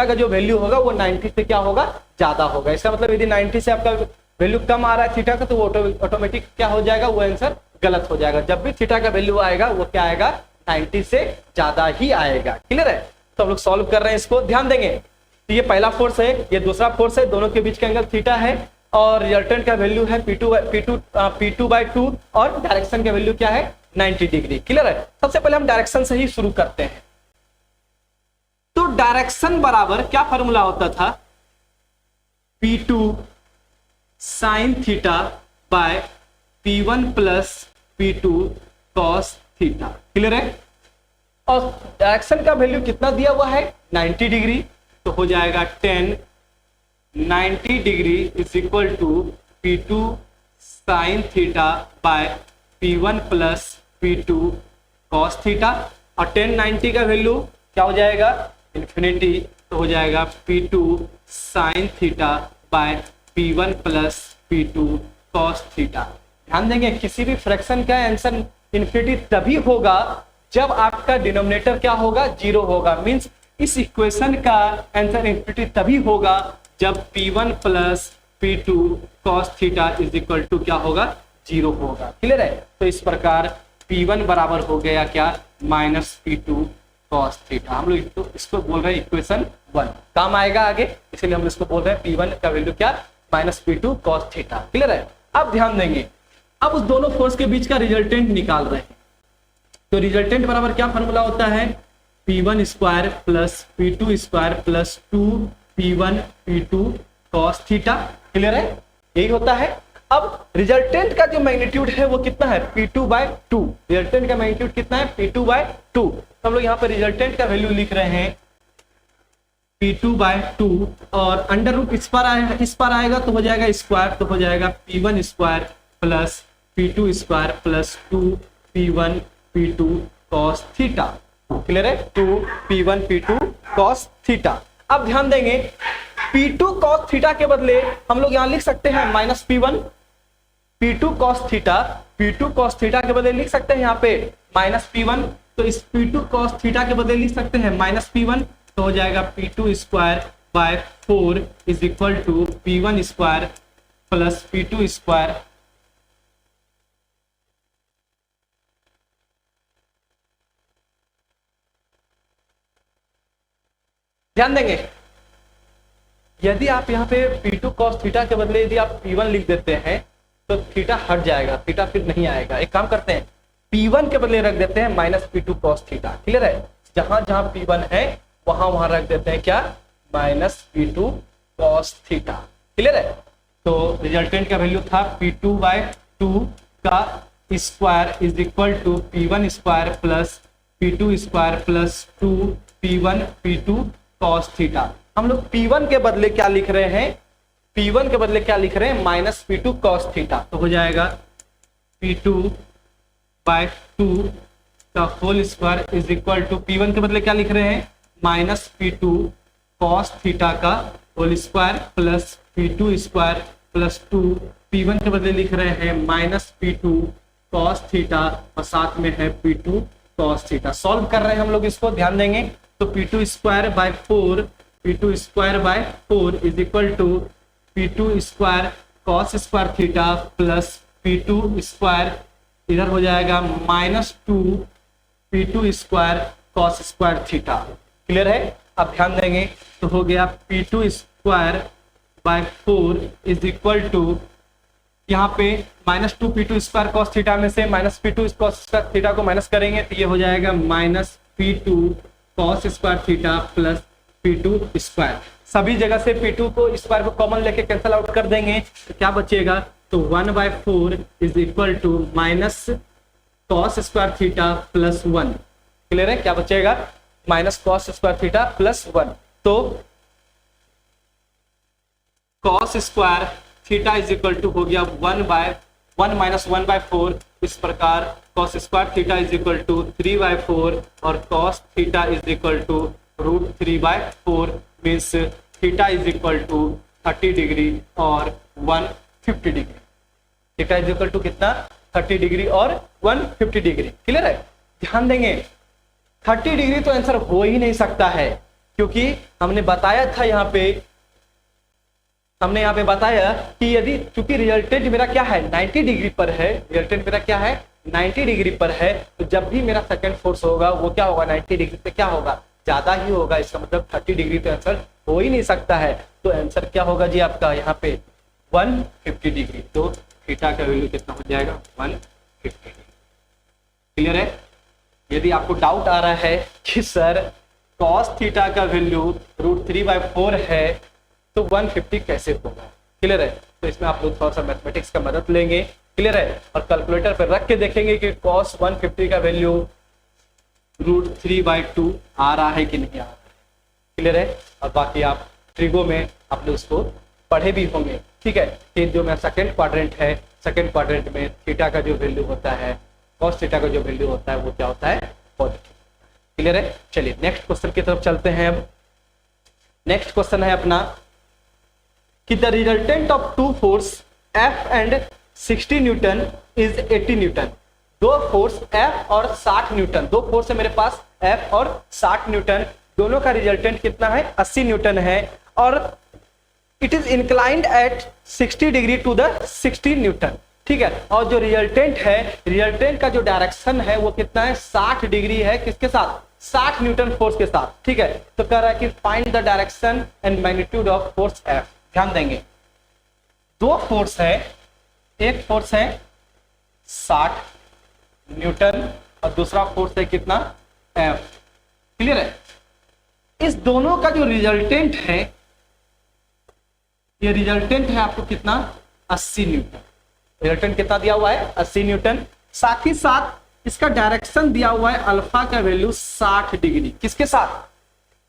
का जो वैल्यू होगा वो 90 से क्या होगा, ज्यादा होगा। इसका मतलब यदि 90 से आपका वैल्यू कम आ रहा है थीटा का, तो वो ऑटोमेटिक क्या हो जाएगा, वो आंसर गलत हो जाएगा। जब भी थीटा का वैल्यू आएगा वो क्या आएगा, 90 से ज्यादा ही आएगा। क्लियर है। तो हम लोग सॉल्व कर रहे हैं इसको। ध्यान देंगे, तो ये पहला फोर्स है, ये दूसरा फोर्स है, दोनों के बीच का एंगल थीटा है और रिजल्टेंट का वैल्यू है P2/2 और डायरेक्शन का वैल्यू क्या है, 90 डिग्री। क्लियर है। सबसे पहले हम डायरेक्शन से ही शुरू करते हैं। तो डायरेक्शन बराबर क्या फॉर्मूला होता था, P2 sine theta by P1 plus P2 cos theta. Clear है। और डायरेक्शन का वैल्यू कितना दिया हुआ है, 90 डिग्री। तो हो जाएगा 90 degree is equal to P2 sine theta by P1 plus P2 cos theta. और 90 का वैल्यू क्या हो जाएगा, इन्फिनिटी। तो हो जाएगा P2 sine theta by P1 plus P2 cos theta. ध्यान देंगे, किसी भी फ्रैक्शन का आंसर इन्फिनिटी तभी होगा जब आपका डिनोमिनेटर क्या होगा, जीरो होगा। मींस इस इक्वेशन का आंसर इन्फिनिटी तभी होगा जब P1 plus P2 cos theta is equal to क्या होगा, जीरो होगा। क्लियर है। तो इस प्रकार P1 बराबर हो गया क्या, माइनस P2 कॉस थीटा। हम लोग तो इसको बोल रहे हैं इक्वेशन 1, काम आएगा आगे, इसलिए हम इसको बोल रहे हैं P1 का वैल्यू क्या, minus P2 cos theta. Clear है। अब ध्यान देंगे, अब उस दोनों फोर्स के बीच का रिजल्टेंट निकाल रहे हैं। तो रिजल्टेंट बराबर क्या फॉर्मूला होता है, P1 square plus P2 square plus 2P1 P2 cos theta. Clear है, यही होता है। अब रिजल्टेंट का जो मैग्नीट्यूड है वो कितना है, P2/2। रिजल्टेंट का मैग्नीट्यूड कितना है, P2/2। तो हम लोग यहाँ पर रिजल्टेंट का वैल्यू लिख रहे हैं P2/2 और अंडर रूट इस पर आएगा तो हो जाएगा स्क्वायर। तो हो जाएगा P1 square plus P2 square plus 2P1 P2 cos theta. Clear है, 2P1 P2 कॉस थीटा। अब ध्यान देंगे, P2 कॉस थीटा के बदले हम लोग यहां लिख सकते हैं minus P1 P2 cos theta. P2 cos theta के बदले लिख सकते हैं यहाँ पे माइनस P1। तो इस P2 कॉस थीटा के बदले लिख सकते हैं माइनस P1। तो हो जाएगा P2 square by 4 is equal to P1 square plus P2 square. ध्यान देंगे, यदि आप यहाँ पे P2 cos थीटा के बदले यदि आप P1 लिख देते हैं तो थीटा हट जाएगा, थीटा फिर नहीं आएगा। एक काम करते हैं, P1 के बदले रख देते हैं minus P2 cos theta. Clear है। जहां जहां P1 है वहां रख देते हैं क्या, minus P2 cos theta. Clear है। तो रिजल्टेंट का वैल्यू था P2/2 का square is equal to P1 square plus P2 square plus 2P1 P2 cos theta. हम लोग P1 के बदले क्या लिख रहे हैं, P1 के बदले क्या लिख रहे हैं, माइनस P2 कॉस थीटा। तो हो जाएगा P2/2 का whole square is equal to P1 के बदले क्या लिख रहे हैं, माइनस P2 कॉस थीटा का whole square plus P2 square plus 2 P1 के बदले लिख रहे हैं माइनस P2 कॉस थीटा और साथ में है P2 कॉस थीटा। सॉल्व कर रहे हैं हम लोग इसको, ध्यान देंगे तो P2 square by 4 P2 square by 4 is equal to P2 square cos square theta plus P2 square इधर हो जाएगा minus 2 P2 square cos square theta. Clear है? अब ध्यान देंगे तो हो गया P2 square by 4 is equal to यहाँ पे minus 2 P2 square cos theta में से minus P2 cos square theta को माइनस करेंगे तो ये हो जाएगा minus P2 cos square theta plus P2 square. सभी जगह से P2 को स्क्वायर को कॉमन लेके कैंसिल आउट कर देंगे तो क्या बचेगा, तो 1/4 इज इक्वल टू minus cos square theta plus 1। Clear है? क्या बचेगा, minus cos square theta plus 1। तो cos square theta is equal to हो गया 1 माइनस 1/4। इस प्रकार cos square theta is equal to 3/4 और cos theta is equal to √3/4 means theta is equal to 30 degree और 150 degree. Theta is equal to कितना, 30 degree और 150 degree. Clear है? ध्यान देंगे 30 डिग्री तो आंसर हो ही नहीं सकता है, क्योंकि हमने बताया था यहाँ पे बताया कि यदि चूंकि रिजल्टेंट मेरा क्या है 90 डिग्री पर है, रिजल्टेंट मेरा क्या है 90 डिग्री पर है, तो जब भी मेरा सेकंड फोर्स होगा वो क्या होगा 90 डिग्री पे क्या होगा, ज्यादा ही होगा। इसका मतलब 30 डिग्री पे आंसर हो ही नहीं सकता है। तो आंसर क्या होगा जी आपका यहाँ पे 150 डिग्री। तो थीटा का वैल्यू कितना हो जाएगा 150 डिग्री। क्लियर है? यदि आपको डाउट आ रहा है कि सर कॉस थीटा का वैल्यू √3/4 है तो 150 कैसे होगा, क्लियर है? तो इसमें आप लोग थोड़ा सा मैथमेटिक्स का मदद लेंगे। क्लियर है? और कैलकुलेटर पर रख के देखेंगे कि कॉस 150 का वैल्यू √3/2 आ रहा है कि नहीं आ रहा है। क्लियर है? और बाकी आप ट्रिगो में आप लोग उसको पढ़े भी होंगे। ठीक है? कि जो मेरा सेकंड क्वाड्रेंट है, सेकंड क्वाड्रेंट में थीटा का जो वैल्यू होता है, कॉस थीटा का जो वैल्यू होता है वो क्या होता है, पॉजिटिव। क्लियर है? चलिए नेक्स्ट क्वेश्चन की तरफ चलते हैं। अब नेक्स्ट क्वेश्चन है अपना कि the resultant of two force F and 60 newton is 80 newton. दो फोर्स F और 60 न्यूटन, दो फोर्स है मेरे पास F और 60 न्यूटन, दोनों का रिजल्टेंट कितना है 80 न्यूटन है और it is inclined at 60 degree to the 60 newton. ठीक है? और जो रिजल्टेंट है, रिजल्टेंट का जो डायरेक्शन है वो कितना है 60 डिग्री है, किसके साथ, 60 न्यूटन फोर्स के साथ। ठीक है? तो कह रहा है कि find the direction and magnitude of force F। ध्यान देंगे दो फोर्स है, एक फोर्स है 60 न्यूटन और दूसरा फोर्स है कितना F। क्लियर है? इस दोनों का जो रिजल्टेंट है, ये रिजल्टेंट है आपको कितना 80 न्यूटन। रिजल्टेंट कितना दिया हुआ है 80 न्यूटन। साथ ही साथ इसका डायरेक्शन दिया हुआ है अल्फा का वैल्यू 60 डिग्री। किसके साथ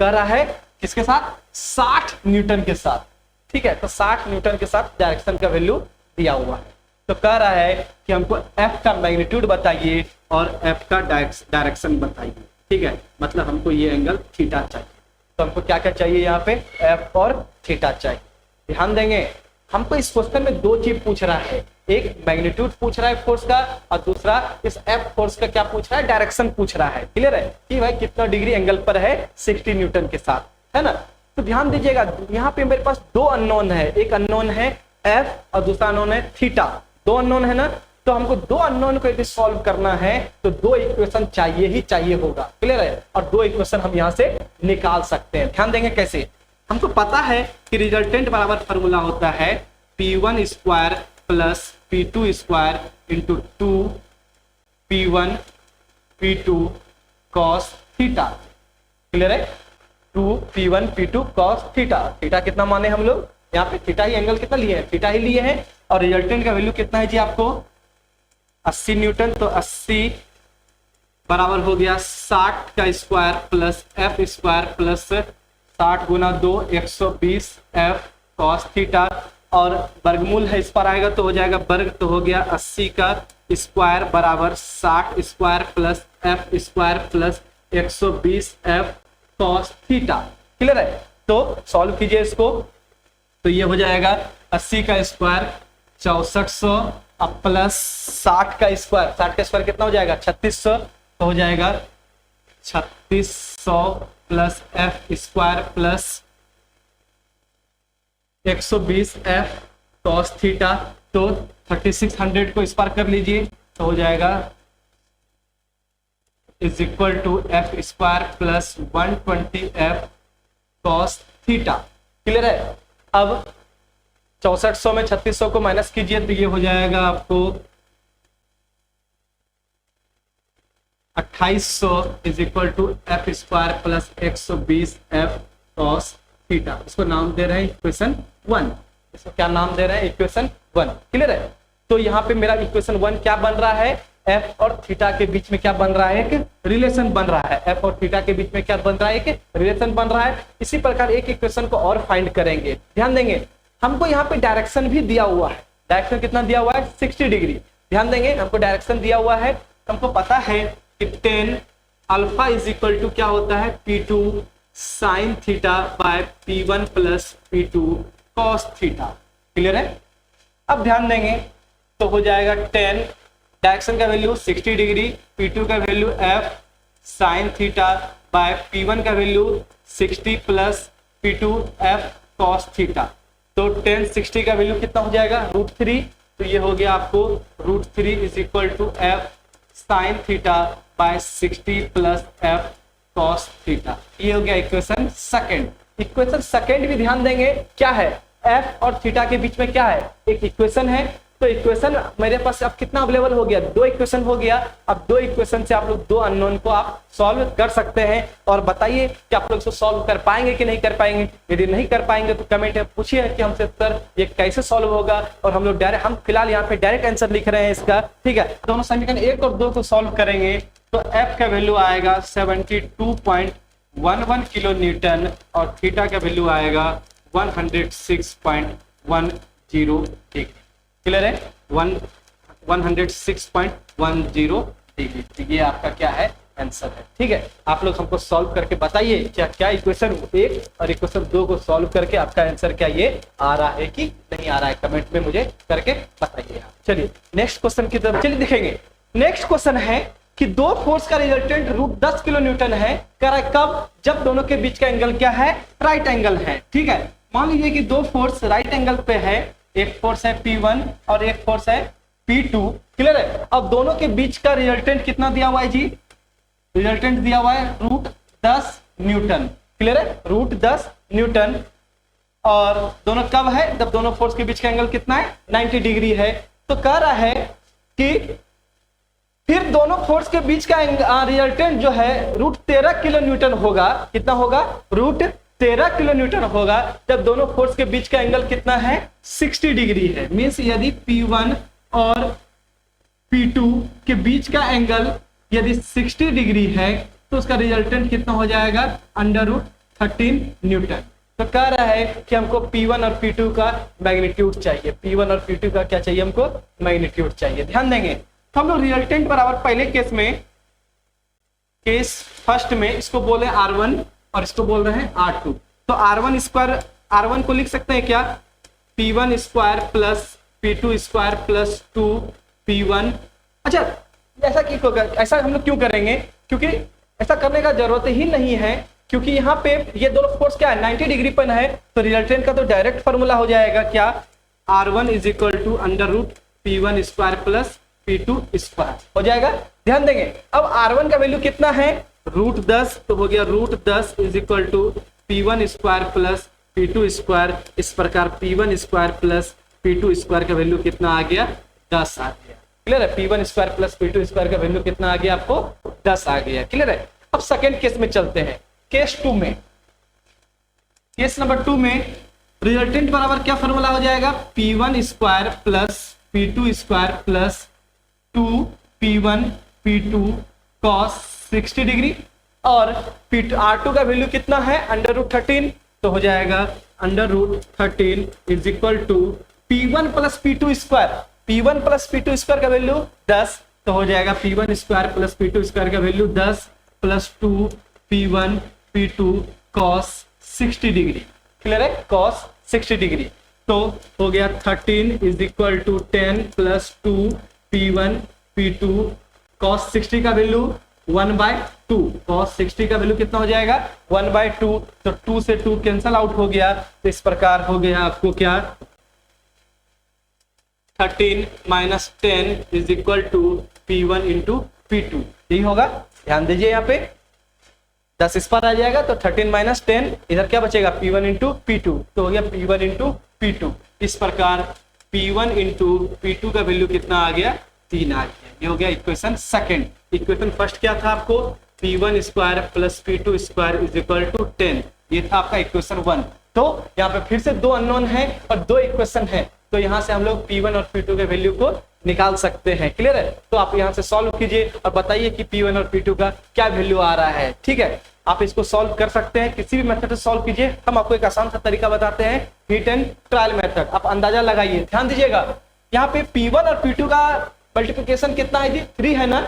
कह रहा है, किसके साथ, 60 न्यूटन के साथ। ठीक है? तो 60 न्यूटन के साथ डायरेक्शन का वैल्यू दिया हुआ है। तो कह रहा है कि हमको F का मैग्नीट्यूड बताइए और F का डायरेक्शन बताइए। ठीक है? मतलब हमको ये एंगल थीटा चाहिए। तो हमको क्या क्या चाहिए यहाँ पे, F और थीटा चाहिए। ध्यान देंगे हमको इस क्वेश्चन में दो चीज पूछ रहा है, एक मैग्नीट्यूड पूछ रहा है फोर्स का और दूसरा इस F फोर्स का क्या पूछ रहा है, डायरेक्शन पूछ रहा है। क्लियर है कि भाई कितना डिग्री एंगल पर है 60 न्यूटन के साथ, है ना? तो ध्यान दीजिएगा यहाँ पे मेरे पास दो अननोन है, एक अननोन है F और दूसरा अननोन है थीटा। दो अननोन है ना, तो हमको दो अननोन को यदि सॉल्व करना है तो दो इक्वेशन चाहिए ही चाहिए होगा। क्लियर है? और दो इक्वेशन हम यहाँ से निकाल सकते हैं। ध्यान देंगे कैसे, हमको पता है कि रिजल्टेंट बराबर फॉर्मूला होता है P1 square plus P2 square into 2P1 P2 cos theta. Clear है? 2P1 P2 cos theta. Theta कितना माने हम लोग यहाँ पे, थीटा ही एंगल कितना लिए हैं, थीटा ही लिए हैं। और रिजल्टेंट का वैल्यू कितना है जी आपको 80 न्यूटन। तो 80 बराबर हो गया 60 का square plus F square plus 60 गुना 2 120 F कॉस थीटा और वर्गमूल है इस पर आएगा तो हो जाएगा वर्ग, तो हो गया 80 का स्क्वायर बराबर 60 square plus F square plus 120 F cos theta. Clear है? तो सॉल्व कीजिए इसको। तो ये हो जाएगा 80 का स्क्वायर 6400 अब प्लस 60 का स्क्वायर, 60 का स्क्वायर कितना हो जाएगा 3600, तो हो जाएगा 3600 plus F square plus 120 F cos theta. तो 3600 को इस पार कर लीजिए तो हो जाएगा is equal to F square plus 120 F cos theta. Clear है। अब 6400 में 3600 को माइनस कीजिए तो ये हो जाएगा आपको 2800 is equal to F square plus 120 F cos theta. इसको नाम दे रहे हैं इक्वेशन 1। इसको क्या नाम दे रहे हैं इक्वेशन 1। क्लियर है। तो यहाँ पे मेरा इक्वेशन 1 क्या बन रहा है, एफ और थीटा के बीच में क्या बन रहा है, एक रिलेशन बन रहा है। एफ और थीटा के बीच में क्या बन रहा है, एक रिलेशन बन रहा है। इसी प्रकार एक इक्वेशन को और फाइंड करेंगे। ध्यान देंगे हमको यहाँ पे डायरेक्शन भी दिया हुआ है। डायरेक्शन कितना दिया हुआ है 60 डिग्री। ध्यान देंगे हमको डायरेक्शन दिया हुआ है। हमको पता है कि 10 अल्फा इज इक्वल टू क्या होता है P2 sine theta by P1 plus P2 cos theta. Clear है। अब ध्यान देंगे तो हो जाएगा 10 डायरेक्शन का वैल्यू 60 डिग्री, P2 का value f sine theta by P1 का value 60 plus P2 f cos theta. तो 10 60 का वैल्यू कितना हो जाएगा √3। तो ये हो गया आपको √3 is equal to f sine theta by 60 plus f cos theta. ये हो गया इक्वेशन सेकंड। इक्वेशन सेकंड भी ध्यान देंगे क्या है, f और थीटा के बीच में क्या है, एक इक्वेशन है। तो इक्वेशन मेरे पास अब कितना अवेलेबल हो गया, 2 इक्वेशन हो गया। अब 2 इक्वेशन से आप लोग 2 अननोन को आप सॉल्व कर सकते हैं। और बताइए कि आप लोग इसको सॉल्व कर पाएंगे कि नहीं कर पाएंगे। यदि नहीं कर पाएंगे तो कमेंट में पूछिए कि हमसे सर ये कैसे सॉल्व होगा। और हम लोग डायरेक्ट, हम फिलहाल यहाँ पे डायरेक्ट आंसर लिख रहे हैं इसका। ठीक है। दोनों समीकरण 1 और 2 को सॉल्व करेंगे तो f का वैल्यू आएगा 72.11 किलो न्यूटन और थीटा का वैल्यू आएगा 106.10 डिग्री। क्लियर है। 106.10 डिग्री। ये आपका क्या है आंसर है। ठीक है। आप लोग हमको सॉल्व करके बताइए क्या क्या इक्वेशन 1 और इक्वेशन 2 को सॉल्व करके आपका आंसर क्या ये आ रहा है कि नहीं आ रहा है, कमेंट में मुझे करके बताइए। चलिए नेक्स्ट क्वेश्चन की तरफ चलिए देखेंगे। नेक्स्ट क्वेश्चन है कि 2 फोर्स का रिजल्टेंट √10 किलो न्यूटन है। कब, जब दोनों के बीच का एंगल क्या है, राइट एंगल है। ठीक है। मान लीजिए कि 2 फोर्स राइट एंगल पे है, एक फोर्स है P1 और एक फोर्स है P2। क्लियर है। अब दोनों के बीच का रिजल्टेंट कितना दिया हुआ है जी, रिजल्टेंट दिया हुआ है √10 न्यूटन। क्लियर है, √10 न्यूटन। और दोनों कब है, जब दोनों फोर्स के बीच का एंगल कितना है 90 डिग्री है। तो कह रहा है कि फिर दोनों फोर्स के बीच का रिजल्टेंट जो है √13 किलो न्यूटन होगा। कितना होगा, √13 किलो न्यूटन होगा जब दोनों फोर्स के बीच का एंगल कितना है 60 डिग्री है। मींस यदि P1 और P2 के बीच का एंगल यदि 60 डिग्री है तो उसका रिजल्टेंट कितना हो जाएगा √13 न्यूटन। तो कह रहा है कि हमको P1 और P2 का मैग्नीट्यूड चाहिए। P1 और P2 का क्या चाहिए, हमको मैग्नीट्यूड चाहिए। ध्यान देंगे तो हम लोग रिजल्टेंट बराबर पहले केस में, केस फर्स्ट में इसको बोले R1 और इसको बोल रहे हैं R2। तो R1 स्क्वायर, R1 को लिख सकते हैं क्या P1 square plus P2 square plus 2P1। अच्छा ऐसा क्यों होगा, ऐसा हम लोग क्यों करेंगे, क्योंकि ऐसा करने का जरूरत ही नहीं है। क्योंकि यहाँ पे ये दोनों फोर्स क्या है 90 डिग्री पर है। तो रिजल्टेंट का तो डायरेक्ट फॉर्मूला हो जाएगा क्या, R1 is equal to √P1 square plus P2 square हो जाएगा। ध्यान देंगे अब R1 का वैल्यू कितना है √10। तो हो गया √10 is equal to P1 square plus P2 square. इस प्रकार P1 square plus P2 square का वैल्यू कितना आ गया 10 आ गया। क्लियर है। P1 square plus P2 square का वैल्यू कितना आ गया आपको 10 आ गया। क्लियर है। अब सेकेंड केस में चलते हैं। केस 2 में, केस नंबर 2 में रिजल्टेंट बराबर क्या फॉर्मूला हो जाएगा P1 square plus P2 square plus 2P1 P2 cos 60 degree. और R2 का वैल्यू कितना है √13। तो हो जाएगा √13 is equal to P1 plus P2 square. P1 plus P2 square का वैल्यू 10। तो हो जाएगा P1 square plus P2 square का value 10 plus 2P1 P2 cos 60 degree. Clear है, cos 60 डिग्री। तो हो गया 13 is equal to 10 plus 2 P1 P2। cos 60 का वैल्यू 1/2। cos 60 का वैल्यू कितना हो जाएगा 1/2। तो 2 से 2 कैंसल आउट हो गया। तो इस प्रकार हो गया आपको क्या 13 minus 10 is equal to P1 into P2। यही होगा, ध्यान दीजिए यहाँ पे 10 इस पर आ जाएगा तो 13 माइनस 10 इधर क्या बचेगा P1 इंटू P2। तो हो गया P1 इंटू P2। इस प्रकार P1 इंटू P2 का वैल्यू कितना आ गया 3 आ गया। ये हो गया इक्वेशन सेकंड। इक्वेशन फर्स्ट क्या था आपको P1 square plus P2 square is equal to 10। ये था आपका इक्वेशन 1। तो यहाँ पे फिर से 2 अननोन है और 2 इक्वेशन है। तो यहाँ से हम लोग P1 और P2 के वैल्यू को निकाल सकते हैं। क्लियर है, तो आप यहाँ से सॉल्व कीजिए और बताइए कि P1 और P2 का क्या वैल्यू आ रहा है। ठीक है, आप इसको सॉल्व कर सकते हैं, किसी भी मेथड से सॉल्व कीजिए। हम आपको एक आसान सा तरीका बताते हैं, हिट एंड ट्रायल मेथड। आप अंदाजा लगाइए, ध्यान दीजिएगा यहाँ पे P1 और P2 का मल्टीप्लिकेशन कितना है जी 3 है ना।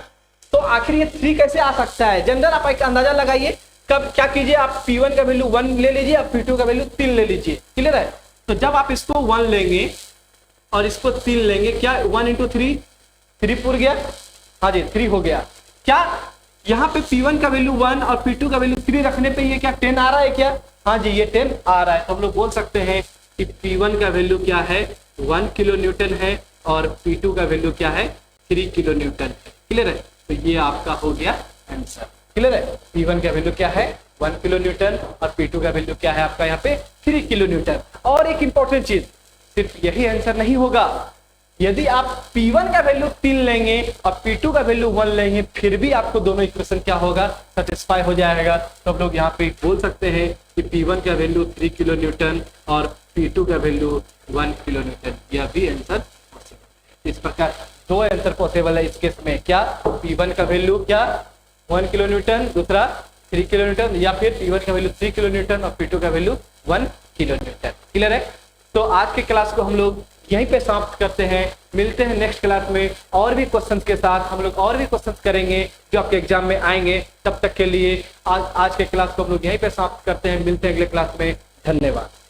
तो आखिर ये 3 कैसे आ सकता है जनरल, आप एक अंदाजा लगाइए। कब क्या कीजिए, आप P1 का वैल्यू 1 ले लीजिए, आप P2 का वैल्यू 3 ले लीजिए। क्लियर है, तो जब आप इसको 1 लेंगे और इसको 3 लेंगे, क्या 1 इंटू 3 पूर गया। हाँ जी 3 हो गया। क्या यहाँ पे P1 का वैल्यू 1 और P2 का वैल्यू 3 रखने पे ये क्या 10 आ रहा है क्या। हाँ जी ये 10 आ रहा है। तो हम लोग बोल सकते हैं कि P1 का वैल्यू क्या है 1 किलो न्यूटन है और P2 का वैल्यू क्या है 3 किलो न्यूटन है। क्लियर है, तो ये आपका हो गया आंसर। क्लियर है, P1 का वैल्यू क्या है 1 किलो न्यूटन और P2 का वैल्यू क्या है आपका यहाँ पे 3 किलो न्यूटन। और एक इंपॉर्टेंट चीज, सिर्फ यही आंसर नहीं होगा, यदि आप P1 का वैल्यू 3 लेंगे और P2 का वैल्यू 1 लेंगे, फिर भी आपको दोनों इक्वेशन क्या होगा सेटिस्फाई हो जाएगा। तो हम लोग यहाँ पे बोल सकते हैं कि P1 का वैल्यू 3 किलो न्यूटन और P2 का वैल्यू 1 किलो न्यूटन। यह भी आंसर पॉसिबल। इस प्रकार 2 आंसर पॉसिबल है इस केस में। क्या P1 का वैल्यू क्या 1 किलो न्यूटन, दूसरा 3 किलो न्यूटन, या फिर P1 का वैल्यू 3 किलो न्यूटन और P2 का वैल्यू 1 किलो न्यूटन। क्लियर है, तो आज के क्लास को हम लोग यहीं पे समाप्त करते हैं। मिलते हैं नेक्स्ट क्लास में और भी क्वेश्चंस के साथ। हम लोग और भी क्वेश्चंस करेंगे जो आपके एग्जाम में आएंगे। तब तक के लिए आज के क्लास को हम लोग यहीं पे समाप्त करते हैं। मिलते हैं अगले क्लास में। धन्यवाद।